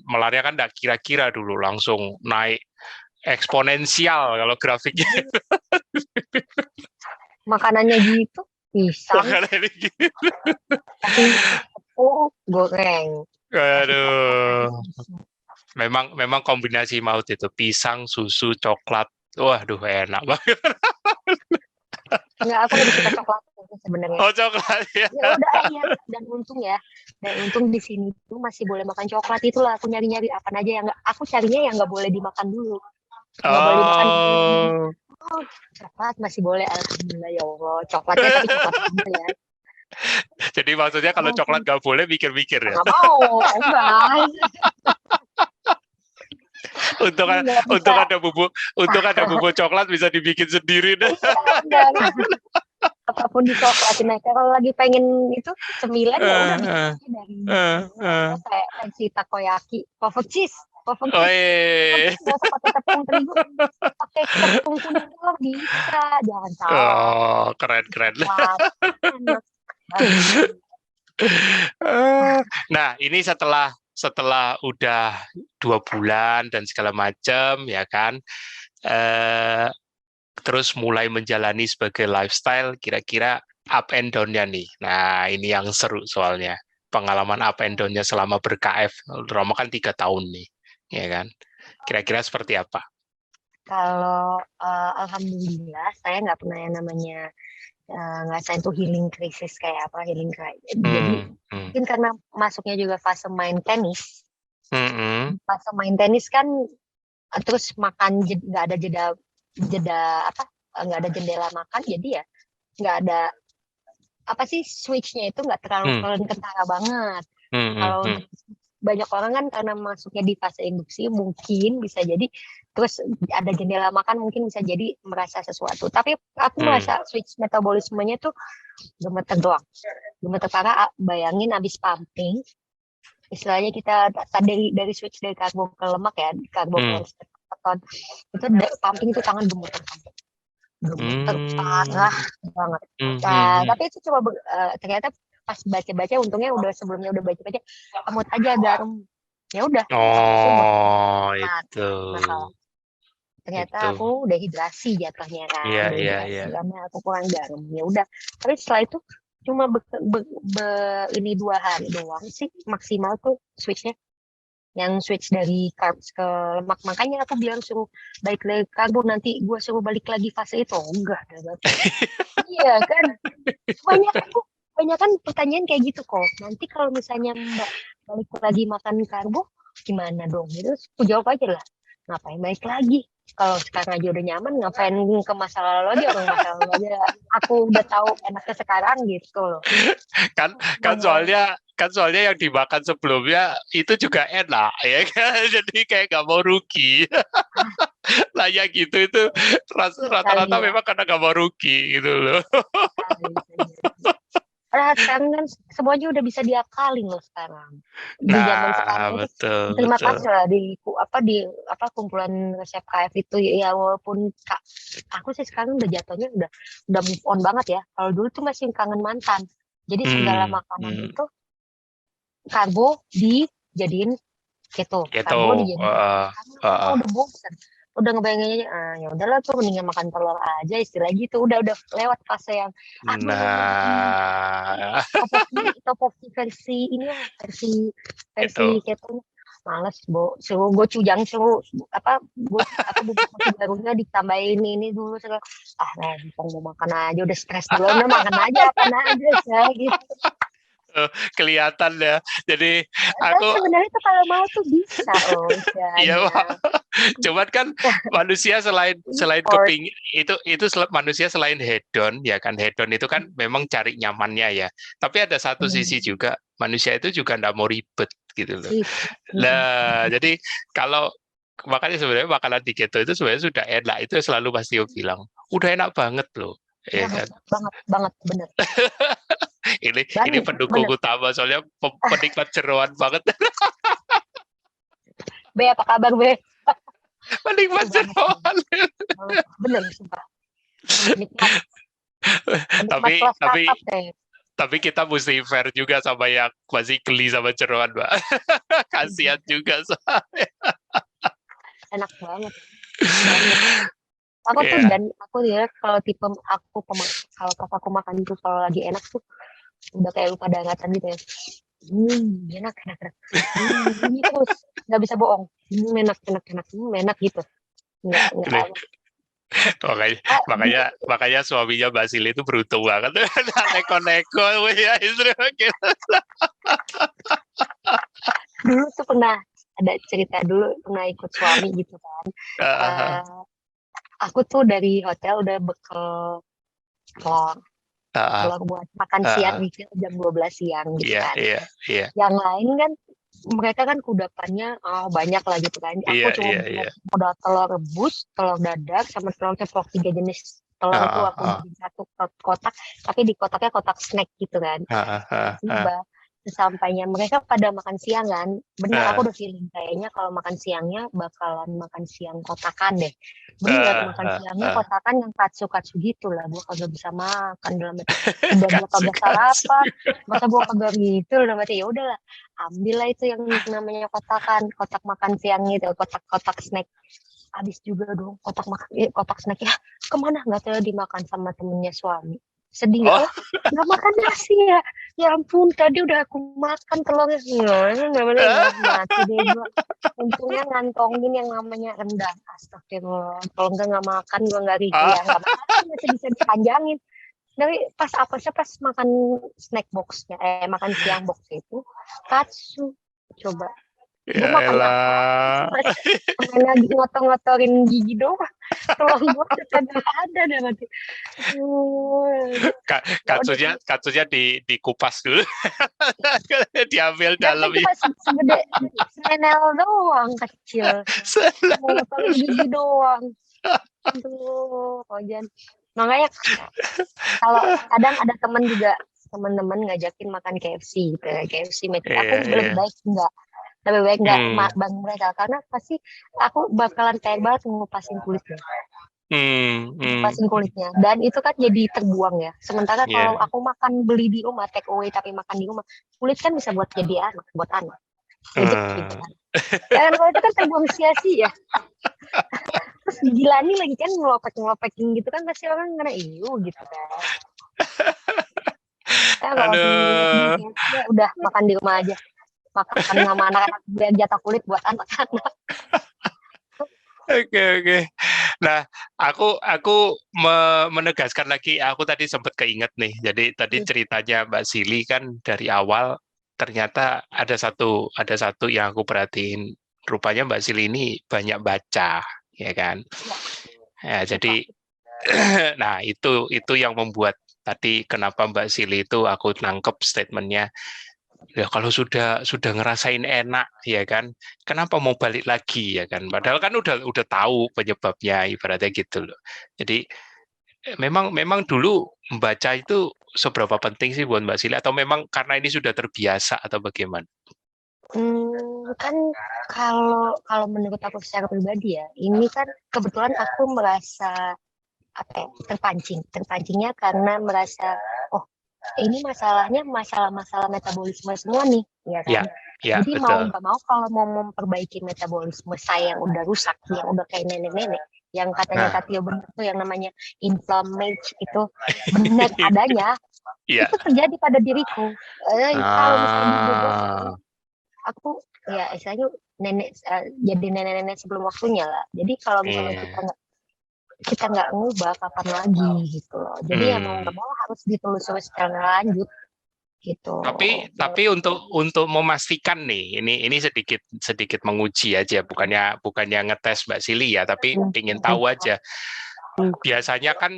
[SPEAKER 1] melarnya kan nggak kira-kira dulu langsung naik eksponensial kalau grafiknya.
[SPEAKER 2] Makanannya gitu, pisang,
[SPEAKER 1] Makanannya gitu.
[SPEAKER 2] goreng.
[SPEAKER 1] Aduh. Memang kombinasi maut itu, pisang, susu, coklat. Waduh, enak banget.
[SPEAKER 2] Enggak, aku lebih suka coklat sebenarnya.
[SPEAKER 1] Oh, coklat ya.
[SPEAKER 2] Ya udah ya, dan untung di sini tuh masih boleh makan coklat. Itulah aku nyari-nyari apa aja yang aku carinya yang nggak boleh dimakan dulu. Nggak boleh dimakan dulu. Oh, coklat masih boleh, alhamdulillah ya Allah. Coklatnya tapi coklat ya.
[SPEAKER 1] Jadi maksudnya kalau coklat nggak boleh, mikir-mikir ya?
[SPEAKER 2] Nggak mau, enggak.
[SPEAKER 1] Untuk ada bumbu coklat bisa dibikin sendiri deh.
[SPEAKER 2] Enggak. Apapun dicokratin. Nah, kalau lagi pengen itu cemilan ya udah bikin dari kayak fancy takoyaki, puffed cheese. Nggak usah pakai tepung terigu, pakai tepung kuning doang bisa, jangan salah.
[SPEAKER 1] Oh, keren. Nah, ini setelah udah 2 bulan dan segala macam ya kan, terus mulai menjalani sebagai lifestyle, kira-kira up and down-nya nih. Nah, ini yang seru soalnya. Pengalaman up and down-nya selama ber-KF. Roma kan 3 tahun nih, ya kan? Kira-kira seperti apa?
[SPEAKER 2] Kalau alhamdulillah saya nggak pernah yang namanya ngerasain tuh healing crisis kayak apa, healing crisis. Jadi mungkin karena masuknya juga fase main tenis. Fase main tenis kan terus makan nggak ada jeda apa, nggak ada jendela makan, jadi ya nggak ada apa sih, switch-nya itu nggak terlalu kentara banget. Kalau banyak orang kan karena masuknya di fase induksi mungkin bisa jadi terus ada jendela makan mungkin bisa jadi merasa sesuatu, tapi aku merasa switch metabolismenya tuh gemeter doang, gemeter parah. Bayangin abis pumping, istilahnya kita dari switch dari karbo ke lemak ya, karbo ke keton itu pumping itu tangan gemeter parah banget. Nah, tapi itu coba ternyata pas baca-baca, untungnya sebelumnya udah baca-baca, kemut aja garam, ya udah.
[SPEAKER 1] Oh, itu.
[SPEAKER 2] Ternyata aku dehidrasi jatuhnya kan,
[SPEAKER 1] Iya.
[SPEAKER 2] karena aku kurang garam, ya udah. Tapi setelah itu cuma ini 2 hari doang sih maksimal tuh switchnya, yang switch dari carbs ke lemak. Makanya aku bilang suruh balik lagi karbo, nanti gue suruh balik lagi fase itu. Enggak. Iya kan, banyak kan pertanyaan kayak gitu kok. Nanti kalau misalnya Mbak balik lagi makan karbo gimana dong? Itu aku jawab aja lah, ngapain balik lagi? Kalau sekarang aja udah nyaman, ngapain ke masa lalu lagi? Orang masa lalu aja aku udah tahu enaknya sekarang gitu loh.
[SPEAKER 1] Kan soalnya yang dimakan sebelumnya itu juga enak ya kan, jadi kayak nggak mau rugi. Lah ya gitu, itu rata-rata memang karena nggak mau rugi gitu loh.
[SPEAKER 2] Sekarang kan semuanya udah bisa diakalin loh sekarang. Di zaman sekarang
[SPEAKER 1] betul,
[SPEAKER 2] terima kasih lah di kumpulan resep KF itu ya, walaupun aku sih sekarang udah jatuhnya udah move on banget ya. Kalau dulu tuh masih kangen mantan. Jadi segala makanan itu karbo dijadiin keto. Karbo dijadiin udah bosan. udah ngebayanginnya ya udahlah tuh mendingan makan telur aja istilah gitu. Udah lewat fase yang belum lagi
[SPEAKER 1] Nah,
[SPEAKER 2] topoki versi ini ya versi
[SPEAKER 1] itu.
[SPEAKER 2] versi keto males suruh gochujang suruh bubuk nasi barunya ditambahin ini dulu nah mau makan aja udah stres dulu udah makan aja apa aja saya gitu.
[SPEAKER 1] Kelihatan ya. Jadi
[SPEAKER 2] Tapi
[SPEAKER 1] aku
[SPEAKER 2] sebenarnya tuh kalau mau tuh bisa loh
[SPEAKER 1] iya,
[SPEAKER 2] istilahnya.
[SPEAKER 1] Pak. Cuman kan manusia selain selain
[SPEAKER 2] Import.
[SPEAKER 1] keping itu manusia selain hedon ya kan, hedon itu kan memang cari nyamannya ya. Tapi ada satu sisi juga manusia itu juga nggak mau ribet gitu loh. Nah, jadi kalau makanya sebenarnya makanan di keto itu sebenarnya sudah enak, itu selalu pasti bilang udah enak banget loh, ya
[SPEAKER 2] Banget,
[SPEAKER 1] kan.
[SPEAKER 2] banget, bener.
[SPEAKER 1] Ini pendukung
[SPEAKER 2] Bener.
[SPEAKER 1] utama soalnya penikmat jeroan banget.
[SPEAKER 2] B, apa kabar, B?
[SPEAKER 1] Penikmat
[SPEAKER 2] Itu banget.
[SPEAKER 1] jeroan.
[SPEAKER 2] Bener, sumpah. Nikmat. Penikmat
[SPEAKER 1] Tapi
[SPEAKER 2] kelas
[SPEAKER 1] tapi
[SPEAKER 2] kakap, deh.
[SPEAKER 1] tapi kita mesti fair juga sama yang masih geli sama jeroan, Mbak. Kasihan juga soalnya.
[SPEAKER 2] Enak banget. Aku tuh
[SPEAKER 1] Iya.
[SPEAKER 2] dan aku ya kalau tipe aku kalau pas aku makan itu kalau lagi enak tuh udah kayak lupa daratan gitu ya. Enak. Ini terus nggak bisa bohong. Enak gitu. Nggak
[SPEAKER 1] Ini,
[SPEAKER 2] apa.
[SPEAKER 1] makanya,
[SPEAKER 2] Ah,
[SPEAKER 1] makanya makanya suaminya Basil itu beruntung banget. Neko-neko ya istri gitu.
[SPEAKER 2] dulu tuh pernah ada cerita dulu pernah ikut suami gitu kan.
[SPEAKER 1] Ah,
[SPEAKER 2] Eh, aku tuh dari hotel udah bekal telur,
[SPEAKER 1] ah,
[SPEAKER 2] telur buat makan siang
[SPEAKER 1] ah.
[SPEAKER 2] gitu jam 12 siang gitu
[SPEAKER 1] Iya,
[SPEAKER 2] kan.
[SPEAKER 1] iya, iya.
[SPEAKER 2] Yang lain kan mereka kan kudapannya banyak lah gitu kan. Aku
[SPEAKER 1] Iya,
[SPEAKER 2] cuma
[SPEAKER 1] iya,
[SPEAKER 2] bawa
[SPEAKER 1] iya.
[SPEAKER 2] modal telur rebus, telur dadar, sama telur ceplok 3 jenis telur itu
[SPEAKER 1] Ah,
[SPEAKER 2] aku
[SPEAKER 1] ah,
[SPEAKER 2] jadi satu kotak, tapi di kotaknya kotak snack gitu kan.
[SPEAKER 1] ah.
[SPEAKER 2] Tiba sesampainya mereka pada makan siang kan, bener aku
[SPEAKER 1] Ah,
[SPEAKER 2] udah feeling kayaknya kalau makan siangnya bakalan makan siang kotakan deh. Bener
[SPEAKER 1] ah,
[SPEAKER 2] makan
[SPEAKER 1] ah,
[SPEAKER 2] siangnya
[SPEAKER 1] ah.
[SPEAKER 2] kotakan yang katsu gitu lah, gua kagak bisa makan dalam arti udah gua
[SPEAKER 1] Katsu,
[SPEAKER 2] kagak
[SPEAKER 1] katsu.
[SPEAKER 2] sarapan, masa gua kagak gitu dalam arti ya udahlah ambil lah itu yang namanya kotakan, kotak makan siang gitu, kotak-kotak snack. Habis juga dong kotak snack ya kemana nggak tahu dimakan sama temennya suami. Sedih nggak
[SPEAKER 1] Oh,
[SPEAKER 2] lah nggak makan nasi ya ampun tadi udah aku makan telurnya namanya mati deh gua. Untungnya ngantongin yang namanya rendang. Astagfirullah kalau nggak makan gua nggak rico ya nggak
[SPEAKER 1] ah.
[SPEAKER 2] makan masih bisa dipanjangin. Tapi pas pas makan snack boxnya makan siang box itu katsu coba
[SPEAKER 1] Ya
[SPEAKER 2] gue makan apa
[SPEAKER 1] elah.
[SPEAKER 2] main lagi ngotor-ngotorin gigi doang tulang gue kagak ada deh nanti ya udah
[SPEAKER 1] Katsunya,
[SPEAKER 2] sih
[SPEAKER 1] katsunya dikupas dulu. Diambil
[SPEAKER 2] jangan
[SPEAKER 1] dalamnya.
[SPEAKER 2] cuma segede senel doang kecil mau ngotorin gigi doang aduh kojan makanya kalau kadang ada teman-teman ngajakin makan KFC gitu ya, KFC metik
[SPEAKER 1] Iya,
[SPEAKER 2] aku
[SPEAKER 1] iya.
[SPEAKER 2] lebih baik nggak
[SPEAKER 1] Hmm,
[SPEAKER 2] bang mereka karena pasti aku bakalan kayak banget ngupasin kulitnya
[SPEAKER 1] hmm.
[SPEAKER 2] dan itu kan jadi terbuang ya sementara kalau
[SPEAKER 1] Iya.
[SPEAKER 2] aku makan beli di rumah take away tapi makan di rumah kulit kan bisa buat anak rezeki
[SPEAKER 1] Hmm.
[SPEAKER 2] kan ya kan kalau itu kan terbuang sia-sia terus digilani lagi kan ngelopekin gitu kan pasti orang kena gitu kan ya kalau di
[SPEAKER 1] Aduh.
[SPEAKER 2] KFC ya udah makan di rumah aja makan sama anak-anak biar jatah kulit buat anak-anak
[SPEAKER 1] Oke, oke. Nah, aku menegaskan lagi, aku tadi sempat keinget nih. Jadi tadi ceritanya Mbak Sili kan dari awal ternyata ada satu yang aku perhatiin. Rupanya Mbak Sili ini banyak baca, ya kan?
[SPEAKER 2] ya
[SPEAKER 1] Ya,
[SPEAKER 2] suka
[SPEAKER 1] jadi nah itu yang membuat tadi kenapa Mbak Sili itu aku nangkep statementnya. Ya kalau sudah ngerasain enak ya kan, kenapa mau balik lagi ya kan? Padahal kan udah tahu penyebabnya ibaratnya gitu loh. Jadi memang memang dulu membaca itu seberapa penting sih buat Mbak Sili atau memang karena ini sudah terbiasa atau bagaimana?
[SPEAKER 2] kan kalau kalau menurut aku secara pribadi ya, ini kan kebetulan aku merasa apa ya, terpancingnya karena merasa oh ini masalahnya masalah-masalah metabolisme semua nih, ya kan?
[SPEAKER 1] Ya, Ya,
[SPEAKER 2] Jadi mau
[SPEAKER 1] betul.
[SPEAKER 2] nggak mau kalau mau memperbaiki metabolisme saya yang udah rusak, yang udah kayak nenek-nenek, yang katanya
[SPEAKER 1] Nah,
[SPEAKER 2] Katio benar tuh yang namanya inflammation itu benar adanya,
[SPEAKER 1] iya.
[SPEAKER 2] itu terjadi pada diriku. Kalau misalnya dibobot,
[SPEAKER 1] Ah,
[SPEAKER 2] aku ya istilahnya jadi nenek-nenek sebelum waktunya lah. Jadi kalau misalnya
[SPEAKER 1] iya.
[SPEAKER 2] kita nggak ngubah kapan lagi gitu loh. Jadi ya mau
[SPEAKER 1] Hmm.
[SPEAKER 2] nggak mau harus ditelusuri secara lanjut gitu.
[SPEAKER 1] Tapi untuk memastikan nih, ini sedikit sedikit menguji aja, bukannya ngetes Mbak Sili ya, tapi ingin tahu aja. Biasanya kan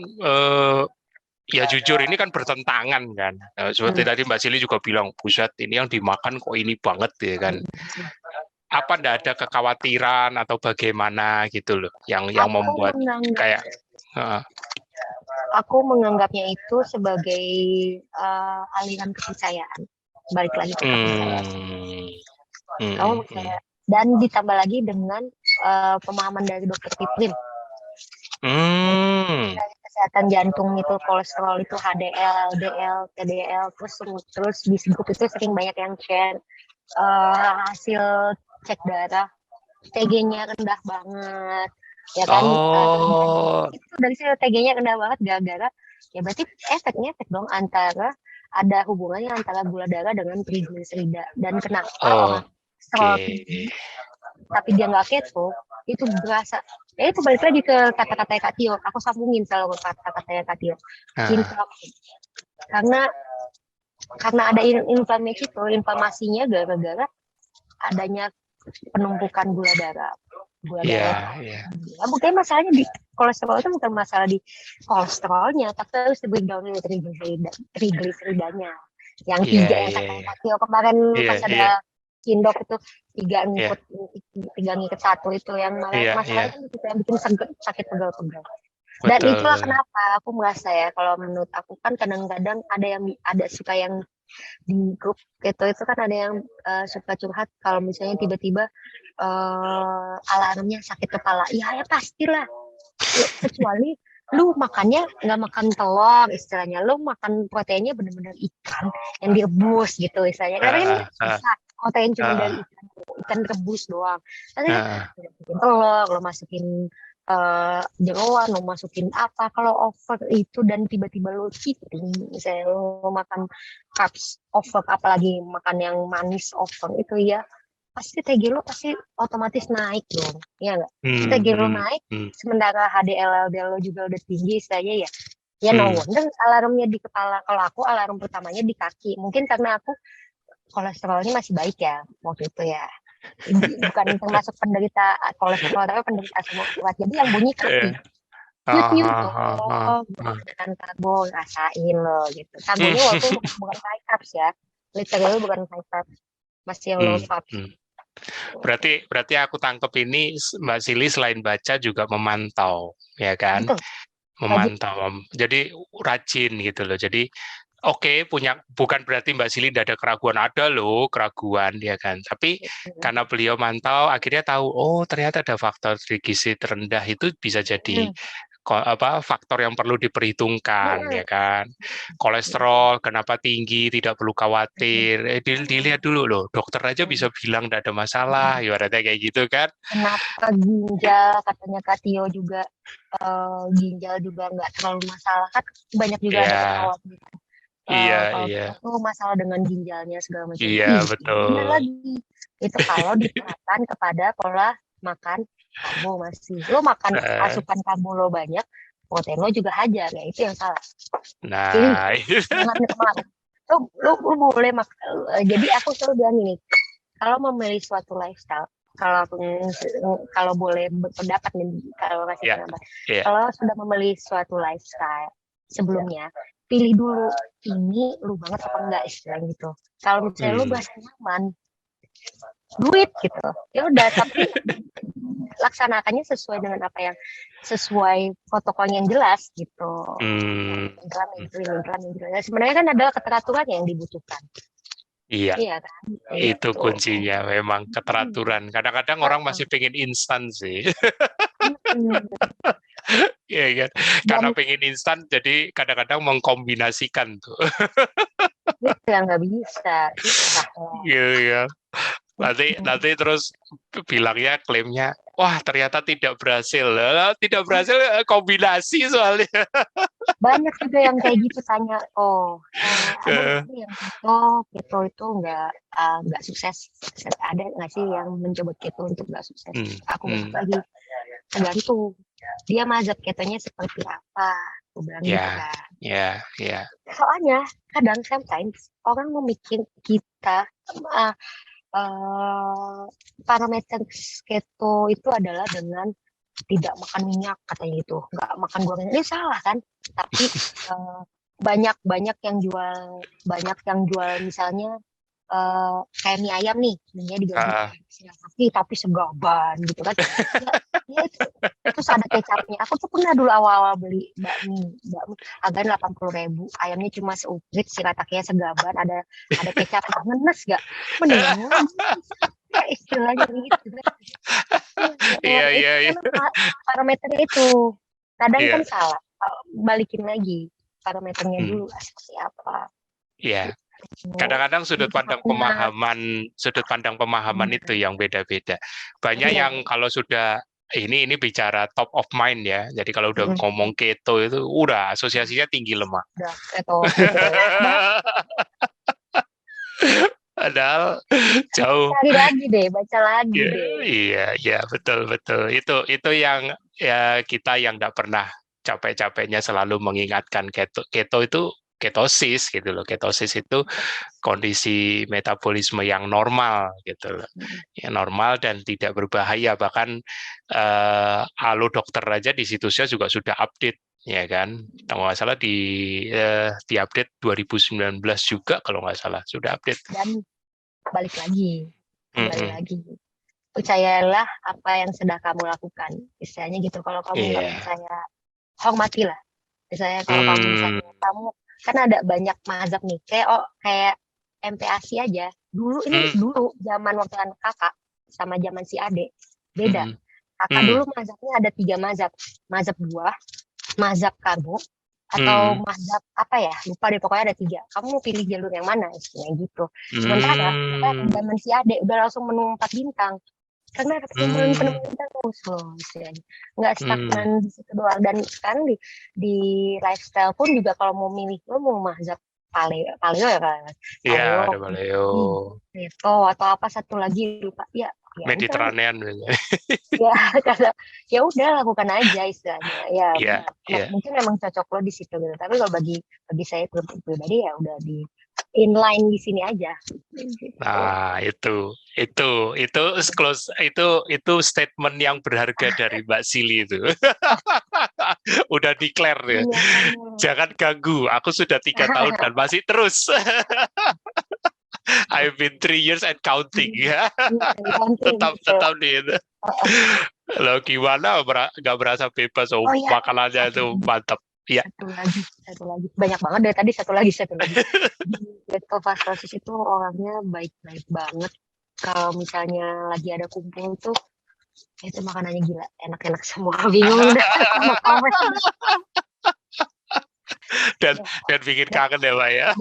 [SPEAKER 1] ya jujur ini kan bertentangan kan. Seperti tadi Mbak Sili juga bilang, buset ini yang dimakan kok ini banget ya kan. Apa ndak ada kekhawatiran atau bagaimana gitu loh, yang
[SPEAKER 2] Aku
[SPEAKER 1] membuat
[SPEAKER 2] menganggap
[SPEAKER 1] kayak uh,
[SPEAKER 2] aku menganggapnya itu sebagai aliran kepercayaan. Balik lagi ke kepercayaan.
[SPEAKER 1] hmm,
[SPEAKER 2] Kamu
[SPEAKER 1] hmm,
[SPEAKER 2] percaya. Dan ditambah lagi dengan pemahaman dari dokter Piprim.
[SPEAKER 1] hmm,
[SPEAKER 2] Kesehatan jantung itu, kolesterol itu HDL, LDL, TDL, terus di grup itu sering banyak yang share hasil cek darah, TG-nya rendah banget, ya kan?
[SPEAKER 1] oh,
[SPEAKER 2] Itu dari situ TG-nya rendah banget gara-gara ya berarti efek dong antara ada hubungannya antara gula darah dengan trigliserida dan kenapa orang kolesterol tinggi
[SPEAKER 1] oke.
[SPEAKER 2] tapi dia nggak keto itu berasa ya itu balik lagi ke kata-kata Kak Tio, aku sambungin selalu ke kata-kata Kak Tio,
[SPEAKER 1] Nah,
[SPEAKER 2] karena ada inflamasinya gara-gara adanya penumpukan gula
[SPEAKER 1] iya,
[SPEAKER 2] darah.
[SPEAKER 1] iya,
[SPEAKER 2] Nah, bukan masalahnya di kolesterol itu bukan masalah di kolesterolnya, tapi harus di breakdown trigliseridanya. Yang
[SPEAKER 1] iya,
[SPEAKER 2] tiga yang
[SPEAKER 1] iya,
[SPEAKER 2] kata
[SPEAKER 1] iya,
[SPEAKER 2] Katio kemarin
[SPEAKER 1] iya,
[SPEAKER 2] pas
[SPEAKER 1] iya,
[SPEAKER 2] ada Kindok itu
[SPEAKER 1] iya,
[SPEAKER 2] tiga ngikut satu itu yang
[SPEAKER 1] iya, iya,
[SPEAKER 2] masalahnya kan itu yang bikin sakit pegal-pegal. Dan itulah
[SPEAKER 1] betul.
[SPEAKER 2] kenapa aku merasa ya kalau menurut aku kan kadang-kadang ada suka yang di grup itu kan ada yang suka curhat kalau misalnya tiba-tiba alarmnya sakit kepala. Ya pastilah. Kecuali lu makannya nggak makan telur istilahnya, lu makan proteinnya bener-bener ikan yang direbus gitu istilahnya. Karena kan
[SPEAKER 1] Ah, ah,
[SPEAKER 2] susah protein cuma
[SPEAKER 1] ah,
[SPEAKER 2] dari ikan rebus doang. Tapi kan
[SPEAKER 1] ah,
[SPEAKER 2] lu masukin telur, lu masukin jeroan, lu masukin apa. Kalau over itu dan tiba-tiba lu cheating, misalnya lu makan carbs over, apalagi makan yang manis over itu ya pasti TG lo pasti otomatis naik dong, ya nggak? Pasti TG lo
[SPEAKER 1] hmm,
[SPEAKER 2] naik,
[SPEAKER 1] hmm,
[SPEAKER 2] sementara HDL LDL lo juga udah tinggi saja ya. Ya no
[SPEAKER 1] hmm,
[SPEAKER 2] wonder alarmnya di kepala. Kalau aku alarm pertamanya di kaki. Mungkin karena aku kolesterolnya masih baik ya waktu itu ya. Bukan termasuk penderita kolesterol, tapi penderita asam urat. Jadi yang bunyi kaki.
[SPEAKER 1] eh,
[SPEAKER 2] Nyut
[SPEAKER 1] ah,
[SPEAKER 2] nyut
[SPEAKER 1] ah, ah, ah,
[SPEAKER 2] dong,
[SPEAKER 1] ah.
[SPEAKER 2] makan karbo, rasain lo gitu. Karbonya walaupun bukan high carbs ya, literally bukan high carbs, masih yang low
[SPEAKER 1] Hmm,
[SPEAKER 2] carbs.
[SPEAKER 1] hmm. Berarti aku tangkep ini Mbak Sili selain baca juga memantau, ya kan?
[SPEAKER 2] Betul, wajib.
[SPEAKER 1] Memantau. Jadi rajin gitu loh. Jadi oke, bukan berarti Mbak Sili tidak ada keraguan, ada loh keraguan ya kan. Tapi karena beliau mantau akhirnya tahu oh ternyata ada faktor trigliserid rendah itu bisa jadi faktor yang perlu diperhitungkan ya kan. Kolesterol kenapa tinggi tidak perlu khawatir. Dilihat dulu loh, dokter aja bisa bilang tidak ada masalah, ibaratnya kayak gitu kan.
[SPEAKER 2] Kenapa ginjal katanya Kak Tio juga ginjal juga nggak terlalu masalah kan banyak juga ada
[SPEAKER 1] Ya,
[SPEAKER 2] kekhawatiran
[SPEAKER 1] iya,
[SPEAKER 2] kalau
[SPEAKER 1] iya,
[SPEAKER 2] kita tuh masalah dengan ginjalnya segala macam.
[SPEAKER 1] iya
[SPEAKER 2] Ih, benar
[SPEAKER 1] betul.
[SPEAKER 2] lagi. Itu kalau diterapkan kepada pola makan karbo masih. Lo makan
[SPEAKER 1] Eh,
[SPEAKER 2] asupan karbo lo banyak, protein lo juga hajar ya itu yang salah. Pilih
[SPEAKER 1] Nah,
[SPEAKER 2] jangan kemarin. Lo boleh jadi aku selalu bilang ini, kalau memilih suatu lifestyle, kalau aku kalau boleh berpendapat nih, kalau kasih
[SPEAKER 1] ya,
[SPEAKER 2] pendapat,
[SPEAKER 1] ya.
[SPEAKER 2] kalau sudah memilih suatu lifestyle sebelumnya, pilih dulu ini lu banget apa enggak istilahnya gitu. Kalau misalnya lu
[SPEAKER 1] Hmm,
[SPEAKER 2] merasa nyaman, duit gitu, ya udah. Tapi laksanakannya sesuai dengan apa yang sesuai protokolnya yang jelas gitu.
[SPEAKER 1] hmm,
[SPEAKER 2] Yang jelas. Sebenarnya kan adalah keteraturan yang dibutuhkan.
[SPEAKER 1] iya,
[SPEAKER 2] Iya kan?
[SPEAKER 1] itu
[SPEAKER 2] Itu.
[SPEAKER 1] kuncinya memang keteraturan. Kadang-kadang orang masih pengen instan sih. Iya kan? Karena
[SPEAKER 2] Dan
[SPEAKER 1] pengen instan, jadi kadang-kadang mengkombinasikan tuh.
[SPEAKER 2] itu yang nggak bisa, susah.
[SPEAKER 1] Iya, iya. Nanti terus bilangnya klaimnya, wah ternyata tidak berhasil. Tidak berhasil kombinasi soalnya.
[SPEAKER 2] Banyak juga yang kayak gitu tanya, ada nggak
[SPEAKER 1] Eh,
[SPEAKER 2] sih yang keto itu nggak sukses? Ada nggak sih yang mencoba keto untuk nggak sukses?
[SPEAKER 1] hmm,
[SPEAKER 2] Aku bilang
[SPEAKER 1] hmm,
[SPEAKER 2] lagi, tergantung dia mazhab ketonya seperti apa. Aku bilang gitu
[SPEAKER 1] ya,
[SPEAKER 2] kan.
[SPEAKER 1] ya, ya.
[SPEAKER 2] Soalnya kadang sometimes orang memikir kita uh, parameter keto itu adalah dengan tidak makan minyak katanya gitu, nggak makan goreng. Ini salah kan? Tapi uh, banyak banyak yang jual misalnya kayak mie ayam nih, mie digaji
[SPEAKER 1] Ah,
[SPEAKER 2] setengah kaki tapi segaban gitu kan. Ya, ya itu terus ada kecapnya. Aku tuh pernah dulu awal-awal beli bakmi harganya 80.000, ayamnya cuma seuprit, shiratakinya segaban, ada kecap ngenes gak? Mendingan ya istilahnya gitu kan.
[SPEAKER 1] iya,
[SPEAKER 2] Ya,
[SPEAKER 1] iya,
[SPEAKER 2] itu
[SPEAKER 1] iya,
[SPEAKER 2] karena parameternya itu kadang kan
[SPEAKER 1] iya.
[SPEAKER 2] salah. Balikin lagi parameternya
[SPEAKER 1] Hmm,
[SPEAKER 2] dulu seperti apa.
[SPEAKER 1] iya.
[SPEAKER 2] Mau
[SPEAKER 1] Kadang-kadang
[SPEAKER 2] bentuknya.
[SPEAKER 1] sudut pandang pemahaman itu yang beda-beda. Banyak
[SPEAKER 2] Iya.
[SPEAKER 1] yang kalau sudah ini bicara top of mind ya. Jadi kalau udah
[SPEAKER 2] Mm-mm.
[SPEAKER 1] ngomong keto itu udah asosiasinya tinggi lemak.
[SPEAKER 2] Udah keto gitu ya. Udah
[SPEAKER 1] Padahal jauh.
[SPEAKER 2] cari lagi deh, baca lagi
[SPEAKER 1] Ya,
[SPEAKER 2] deh.
[SPEAKER 1] iya, iya, betul, betul. Itu yang ya kita yang tidak pernah capek-capeknya selalu mengingatkan keto itu ketosis gitu loh. Ketosis itu kondisi metabolisme yang normal gitu loh.
[SPEAKER 2] Mm-mm.
[SPEAKER 1] Ya, normal dan tidak berbahaya. Bahkan Halo Dokter aja di situsnya juga sudah update ya kan. Kalau nggak salah di update 2019 juga kalau nggak salah sudah update.
[SPEAKER 2] Dan balik lagi, kembali
[SPEAKER 1] Mm-mm.
[SPEAKER 2] lagi. Percayalah apa yang sedang kamu lakukan. Istilahnya gitu. Kalau kamu nggak
[SPEAKER 1] Iya.
[SPEAKER 2] percaya, hormatilah. Misalnya kalau kamu
[SPEAKER 1] Hmm.
[SPEAKER 2] misalnya kamu kan ada banyak mazhab nih, kayak MPASI aja.
[SPEAKER 1] Hmm.
[SPEAKER 2] Dulu zaman waktu anak kakak sama zaman si Ade beda.
[SPEAKER 1] Hmm.
[SPEAKER 2] Kakak
[SPEAKER 1] Hmm.
[SPEAKER 2] dulu mazhabnya ada 3 mazhab, mazhab buah, mazhab karbo, atau
[SPEAKER 1] Hmm.
[SPEAKER 2] mazhab apa ya, lupa deh, pokoknya ada 3. Kamu mau pilih jalur yang mana istilahnya gitu. Sementara kita
[SPEAKER 1] Hmm.
[SPEAKER 2] zaman si Ade udah langsung menu 4 bintang karena ada
[SPEAKER 1] Hmm.
[SPEAKER 2] penemuan-penemuan terus loh istilahnya, nggak
[SPEAKER 1] Hmm.
[SPEAKER 2] stagnan di situ doang. Dan sekarang di lifestyle pun juga kalau mau milih lo mau mazhab paleo paleo ya kan,
[SPEAKER 1] Ya,
[SPEAKER 2] paleo
[SPEAKER 1] ada Baleo.
[SPEAKER 2] keto atau apa satu lagi lupa ya. Ya udah,
[SPEAKER 1] Mediterranean biasanya.
[SPEAKER 2] ya karena ya udah lakukan aja istilahnya ya.
[SPEAKER 1] Iya, iya.
[SPEAKER 2] Mungkin memang cocok lo di situ gitu, tapi kalau bagi bagi saya pribadi ya udah di inline di sini aja gitu.
[SPEAKER 1] Nah, itu close itu statement yang berharga dari Mbak Sili itu. Udah declare ya.
[SPEAKER 2] Iya.
[SPEAKER 1] Jangan ganggu. Aku sudah 3 tahun dan masih terus. I've been 3 years and counting ya.
[SPEAKER 2] Iya, country
[SPEAKER 1] tetap
[SPEAKER 2] gitu.
[SPEAKER 1] tetap di itu. Lo gimana nggak berasa bebas? Oh,
[SPEAKER 2] Oh ya,
[SPEAKER 1] makanannya
[SPEAKER 2] satu
[SPEAKER 1] itu
[SPEAKER 2] lagi,
[SPEAKER 1] mantap. Ya.
[SPEAKER 2] satu lagi. Banyak banget dari tadi, satu lagi. Di ketofastosis itu orangnya baik-baik banget. Kalau misalnya lagi ada kumpul tuh, itu makanannya gila, enak-enak semua. Bingung dah, mau komen.
[SPEAKER 1] dan
[SPEAKER 2] Ya,
[SPEAKER 1] dan bikin
[SPEAKER 2] dah,
[SPEAKER 1] kangen ya Pak ya.
[SPEAKER 2] dah,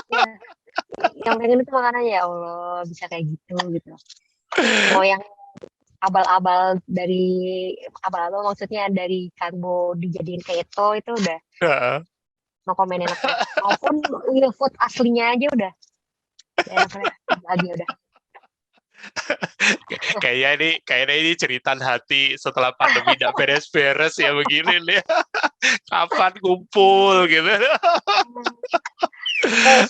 [SPEAKER 2] ya. Yang pengen itu makanannya ya Allah bisa kayak gitu. Mau yang abal-abal maksudnya dari karbo dijadiin keto itu udah no komen, enak deh. Maupun real food aslinya aja udah enak deh. Lagi udah.
[SPEAKER 1] Kayaknya ini cerita hati setelah pandemi tidak beres-beres ya begini nih. Kapan kumpul gitu.
[SPEAKER 2] Kayak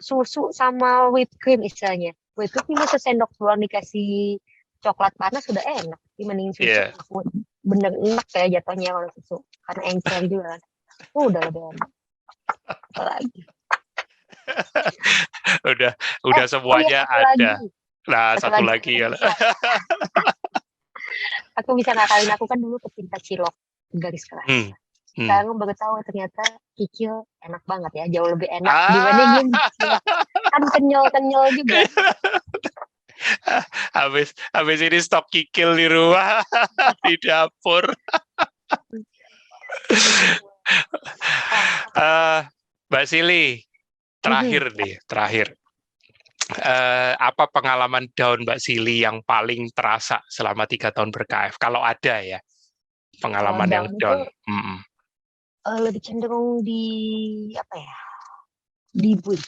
[SPEAKER 2] susu sama whipped cream istilahnya. Whipped cream cuma sesendok doang dikasih coklat panas sudah enak. Dibanding susu.
[SPEAKER 1] Iya.
[SPEAKER 2] Aku bener enak kayak jatuhnya kalau susu. Karena encer juga kan. Udah lebih enak. Apalagi.
[SPEAKER 1] Udah
[SPEAKER 2] Oh iya
[SPEAKER 1] semuanya
[SPEAKER 2] satu lagi.
[SPEAKER 1] ada. Nah,
[SPEAKER 2] Satu
[SPEAKER 1] satu
[SPEAKER 2] lagi
[SPEAKER 1] lagi ya.
[SPEAKER 2] aku bisa ngakalin, aku kan dulu pecinta cilok garis keras.
[SPEAKER 1] Hmm. Hmm.
[SPEAKER 2] Sekarang baru tahu ternyata kikil enak banget ya, jauh lebih enak
[SPEAKER 1] Ah.
[SPEAKER 2] dibandingin cilok. Kan kenyal-kenyal juga.
[SPEAKER 1] habis ini stok kikil di rumah di dapur.
[SPEAKER 2] Ah,
[SPEAKER 1] Mbak Sili, terakhir. Apa pengalaman down Mbak Sili yang paling terasa selama 3 tahun ber-KF? Kalau ada ya,
[SPEAKER 2] Kalau
[SPEAKER 1] pengalaman yang
[SPEAKER 2] down itu
[SPEAKER 1] down. Mm-mm.
[SPEAKER 2] lebih cenderung di apa ya? Dibully,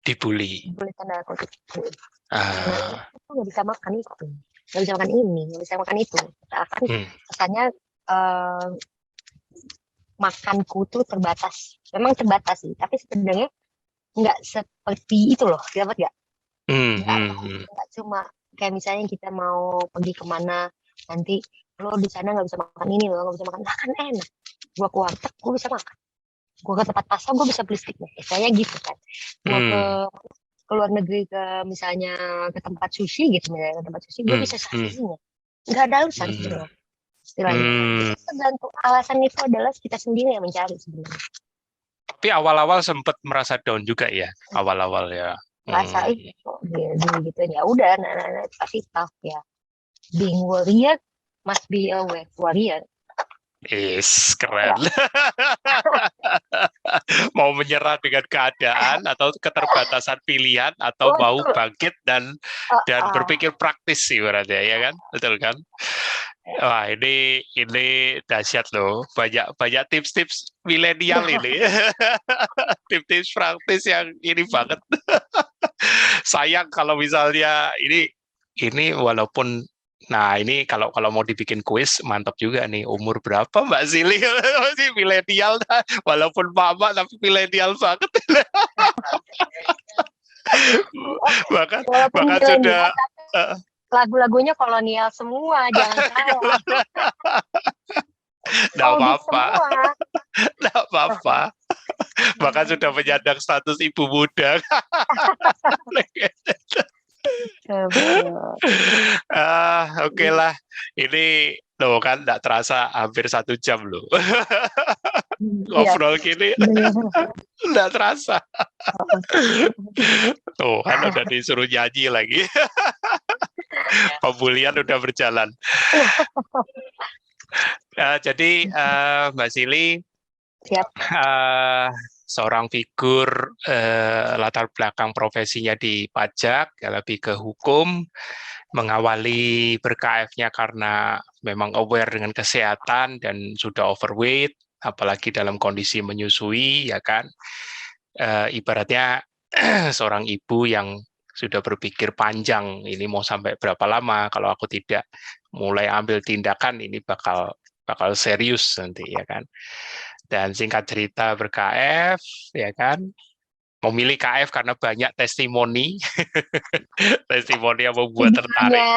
[SPEAKER 1] Dibully.
[SPEAKER 2] dibully tanda kutip. Karena
[SPEAKER 1] Ah,
[SPEAKER 2] aku nggak bisa makan itu, nggak bisa makan ini, nggak bisa makan itu. Akan
[SPEAKER 1] hmm,
[SPEAKER 2] kesannya eh, makanku tuh terbatas. Memang terbatas sih, tapi sebenarnya nggak seperti itu loh. Dapat nggak?
[SPEAKER 1] hmm,
[SPEAKER 2] Nggak,
[SPEAKER 1] hmm,
[SPEAKER 2] nggak,
[SPEAKER 1] hmm,
[SPEAKER 2] nggak cuma kayak misalnya kita mau pergi kemana nanti lo di sana nggak bisa makan ini lo nggak bisa makan lah kan enak. Gua ke warteg gue bisa makan. Gua ke tempat pasar gue bisa beli steaknya. Misalnya gitu kan. Gua
[SPEAKER 1] hmm,
[SPEAKER 2] ke luar negeri ke misalnya ke tempat sushi gitu misalnya ke tempat sushi gue
[SPEAKER 1] hmm,
[SPEAKER 2] bisa
[SPEAKER 1] hmm,
[SPEAKER 2] seharinya. Nggak ada alasan
[SPEAKER 1] hmm,
[SPEAKER 2] sebenarnya istilahnya.
[SPEAKER 1] hmm.
[SPEAKER 2] Itu tergantung alasan itu adalah kita sendiri yang mencari sebenarnya.
[SPEAKER 1] Tapi awal-awal sempat merasa down juga ya, awal-awal ya.
[SPEAKER 2] Rasa
[SPEAKER 1] Hmm.
[SPEAKER 2] itu dia gitu ya udah nah, itu pasti tough ya. Being warrior must be a warrior.
[SPEAKER 1] Is keren.
[SPEAKER 2] Ya,
[SPEAKER 1] Mau menyerah dengan keadaan atau keterbatasan pilihan atau mau
[SPEAKER 2] betul.
[SPEAKER 1] bangkit dan
[SPEAKER 2] Ah,
[SPEAKER 1] berpikir praktis sih berarti ya kan, betul kan? Wah ini dahsyat loh, banyak banyak tips-tips milenial ini, tips-tips praktis yang ini banget. Sayang kalau misalnya ini walaupun nah ini kalau kalau mau dibikin kuis mantap juga nih umur berapa Mbak Sili masih milenial walaupun mama tapi milenial banget bahkan
[SPEAKER 2] walaupun
[SPEAKER 1] bahkan
[SPEAKER 2] milenial
[SPEAKER 1] sudah uh,
[SPEAKER 2] lagu-lagunya kolonial semua, jangan salah.
[SPEAKER 1] nggak
[SPEAKER 2] Oldies
[SPEAKER 1] apa-apa
[SPEAKER 2] semua.
[SPEAKER 1] nggak apa-apa bahkan sudah menyandang status ibu muda.
[SPEAKER 2] Betul.
[SPEAKER 1] Oke lah ini loh kan nggak terasa hampir 1 jam loh
[SPEAKER 2] Iya,
[SPEAKER 1] ngobrol gini
[SPEAKER 2] benar.
[SPEAKER 1] nggak terasa. Tuh kan udah disuruh nyanyi lagi. Pembulian udah berjalan. Jadi Mbak Sili
[SPEAKER 2] Siap.
[SPEAKER 1] uh, seorang figur latar belakang profesinya di pajak, lebih ke hukum, mengawali ber-KF-nya karena memang aware dengan kesehatan dan sudah overweight, apalagi dalam kondisi menyusui, ya kan. Ibaratnya seorang ibu yang sudah berpikir panjang, ini mau sampai berapa lama, kalau aku tidak mulai ambil tindakan, ini bakal serius nanti, ya kan. Dan singkat cerita ber-KF, ya kan, memilih KF karena banyak testimoni, testimoni yang membuat tertarik.
[SPEAKER 2] Videonya,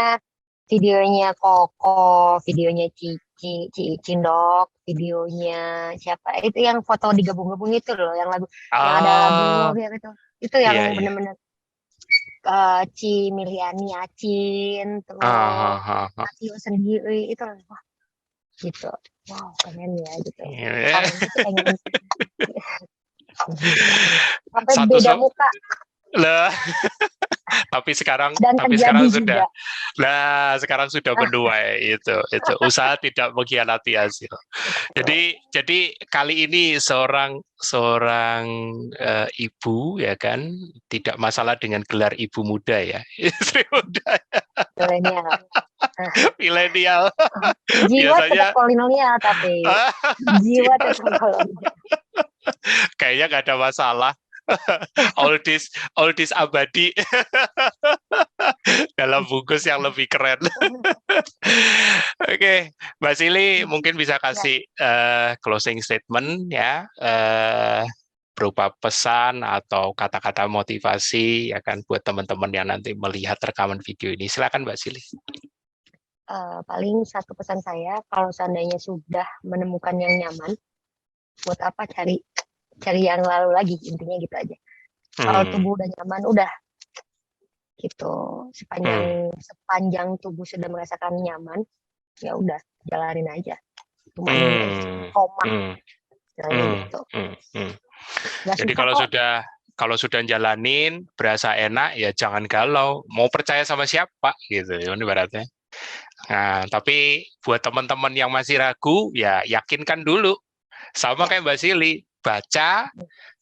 [SPEAKER 2] videonya Koko, videonya Cici Cindok, videonya siapa? Itu yang foto digabung-gabung itu loh, yang lagu, yang ada lagu
[SPEAKER 1] Ah,
[SPEAKER 2] Warrior itu. Itu yang
[SPEAKER 1] iya, iya.
[SPEAKER 2] bener-bener Ci Miliani Acin,
[SPEAKER 1] Ah,
[SPEAKER 2] terus
[SPEAKER 1] ah, ah.
[SPEAKER 2] Acio sendiri itu wah gitu. Wow, keren ya gitu.
[SPEAKER 1] Iya.
[SPEAKER 2] Kalau gitu pengen sampai
[SPEAKER 1] Satu
[SPEAKER 2] beda muka
[SPEAKER 1] lah,
[SPEAKER 2] dan
[SPEAKER 1] tapi
[SPEAKER 2] terjadi
[SPEAKER 1] sekarang
[SPEAKER 2] juga.
[SPEAKER 1] sudah. Nah, sekarang sudah menuai itu usaha tidak mengkhianati hasil.
[SPEAKER 2] Betul.
[SPEAKER 1] Jadi kali ini seorang seorang ibu ya kan tidak masalah dengan gelar ibu muda ya, istri muda,
[SPEAKER 2] Milenial.
[SPEAKER 1] milenial
[SPEAKER 2] Jiwa tetap
[SPEAKER 1] biasanya
[SPEAKER 2] kolonial tapi jiwa tetap kolonial.
[SPEAKER 1] kayaknya nggak ada masalah. Oldies abadi dalam bungkus yang lebih keren. Oke, Mbak Sili mungkin bisa
[SPEAKER 2] Ya,
[SPEAKER 1] kasih closing statement ya, berupa pesan atau kata-kata motivasi ya kan buat teman-teman yang nanti melihat rekaman video ini. Silakan Mbak Sili.
[SPEAKER 2] paling satu pesan saya kalau seandainya sudah menemukan yang nyaman, buat apa cari cari yang lalu lagi intinya gitu aja. Kalau
[SPEAKER 1] Hmm,
[SPEAKER 2] tubuh udah nyaman, udah gitu.
[SPEAKER 1] hmm,
[SPEAKER 2] Sepanjang sepanjang tubuh sudah merasakan nyaman, ya udah jalanin aja. Tumainin aja.
[SPEAKER 1] hmm,
[SPEAKER 2] Koma,
[SPEAKER 1] hmm,
[SPEAKER 2] istilahnya
[SPEAKER 1] hmm,
[SPEAKER 2] gitu.
[SPEAKER 1] hmm, hmm.
[SPEAKER 2] Gak
[SPEAKER 1] Jadi
[SPEAKER 2] susah kok.
[SPEAKER 1] kalau sudah jalanin berasa enak ya jangan galau. Mau percaya sama siapa gitu ya ibaratnya. Nah, tapi buat teman-teman yang masih ragu ya yakinkan dulu. Sama
[SPEAKER 2] Ya,
[SPEAKER 1] kayak Mbak Sili, baca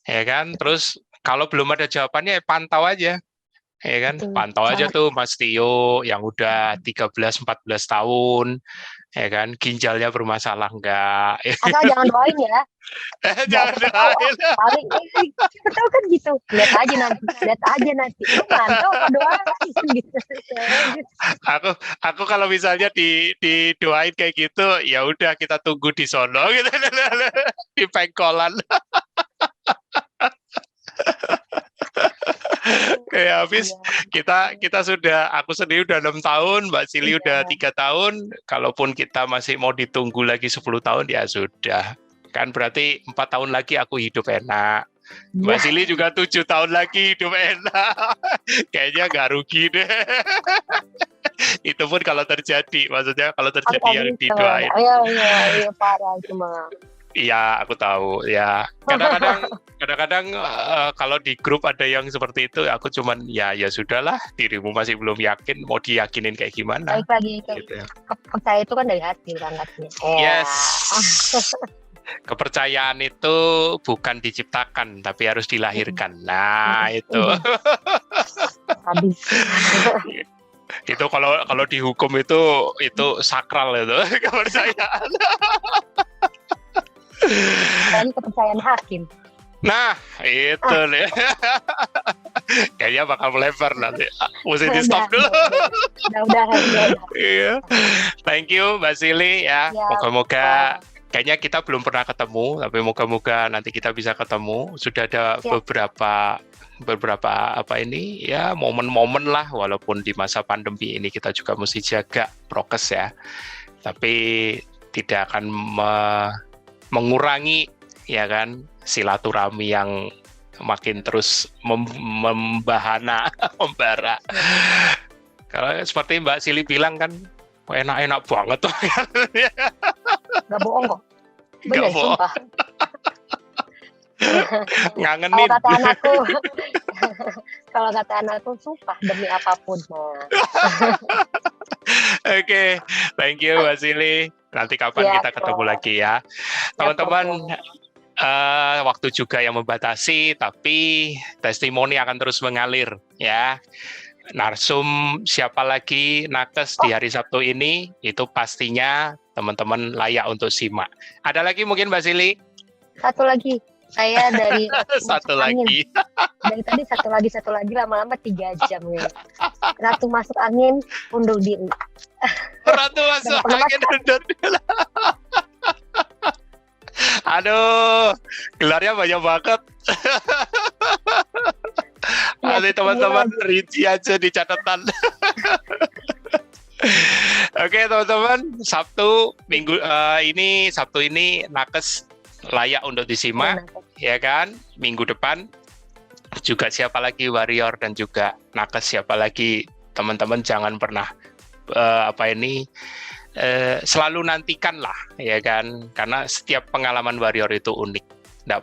[SPEAKER 1] ya kan. Terus kalau belum ada jawabannya ya pantau aja. ya kan?
[SPEAKER 2] Betul
[SPEAKER 1] Pantau aja
[SPEAKER 2] banget.
[SPEAKER 1] tuh Mas Tio yang udah 13-14 tahun, ya kan? Ginjalnya bermasalah enggak?
[SPEAKER 2] Asal jangan doain ya. Nggak
[SPEAKER 1] Jangan
[SPEAKER 2] siapa tahu
[SPEAKER 1] doain.
[SPEAKER 2] paling siapa tahu kan gitu. Lihat aja nanti. Lu mantau apa doain gitu.
[SPEAKER 1] Aku kalau misalnya didoain kayak gitu, ya udah kita tunggu di sono gitu. Di pengkolan. Kayak habis kita sudah, aku sendiri udah 6 tahun, Mbak Sili udah 3 tahun. Kalaupun kita masih mau ditunggu lagi 10 tahun ya sudah, kan berarti 4 tahun lagi aku hidup enak. Mbak Sili juga 7 tahun lagi hidup enak. Kayaknya nggak rugi deh. Itu pun kalau terjadi, maksudnya kalau terjadi yang didoain.
[SPEAKER 2] Iya parah cuma.
[SPEAKER 1] Iya, aku tahu ya. Kadang-kadang kalau di grup ada yang seperti itu, aku cuman ya sudahlah, dirimu masih belum yakin, mau diyakinin kayak gimana?
[SPEAKER 2] Baik lagi
[SPEAKER 1] Gitu ya.
[SPEAKER 2] percaya itu kan dari hati berangkatnya.
[SPEAKER 1] Yes. Kepercayaan itu bukan diciptakan, tapi harus dilahirkan. Nah, itu.
[SPEAKER 2] Habis.
[SPEAKER 1] Itu kalau dihukum itu sakral itu kepercayaan.
[SPEAKER 2] Apalagi kepercayaan hakim.
[SPEAKER 1] Nah, itu nih. Kayaknya bakal melebar nanti. Mesti di stop dulu.
[SPEAKER 2] Udah.
[SPEAKER 1] Iya. Thank you Mbak Sili ya. Moga-moga kayaknya kita belum pernah ketemu, tapi moga-moga nanti kita bisa ketemu. Sudah ada beberapa apa ini ya, momen-momen lah, walaupun di masa pandemi ini kita juga mesti jaga prokes ya. Tapi tidak akan mengurangi ya kan silaturahmi yang makin terus membara. Kalau seperti Mbak Sili bilang kan enak-enak banget tuh.
[SPEAKER 2] Gak bohong kok. Bener, sumpah.
[SPEAKER 1] Ngangenin.
[SPEAKER 2] Kalau kata anakku sumpah demi apapun.
[SPEAKER 1] Oke, thank you Mbak Sili. Nanti kapan kita ketemu lagi ya. Teman-teman, waktu juga yang membatasi, tapi testimoni akan terus mengalir ya. Narsum siapa lagi nakes di hari Sabtu ini, itu pastinya teman-teman layak untuk simak. Ada lagi mungkin Mbak Sili?
[SPEAKER 2] Satu lagi. Saya dari
[SPEAKER 1] satu lagi.
[SPEAKER 2] Dari tadi satu lagi lama-lama 3 jam ya. Ratu masuk angin, undur diri.
[SPEAKER 1] Ratu masuk angin, undur diri. Aduh, gelarnya banyak banget. Nanti teman-teman rinci aja di catatan. Oke teman-teman, Sabtu ini nakes layak untuk disimak, ya kan? Minggu depan juga siapa lagi warrior dan juga nakes siapa lagi, teman-teman jangan pernah selalu nantikan lah, ya kan? Karena setiap pengalaman warrior itu unik, tidak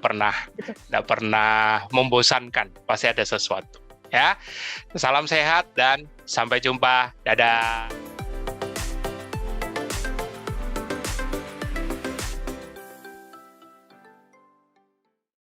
[SPEAKER 1] pernah membosankan, pasti ada sesuatu. Ya, salam sehat dan sampai jumpa, dadah.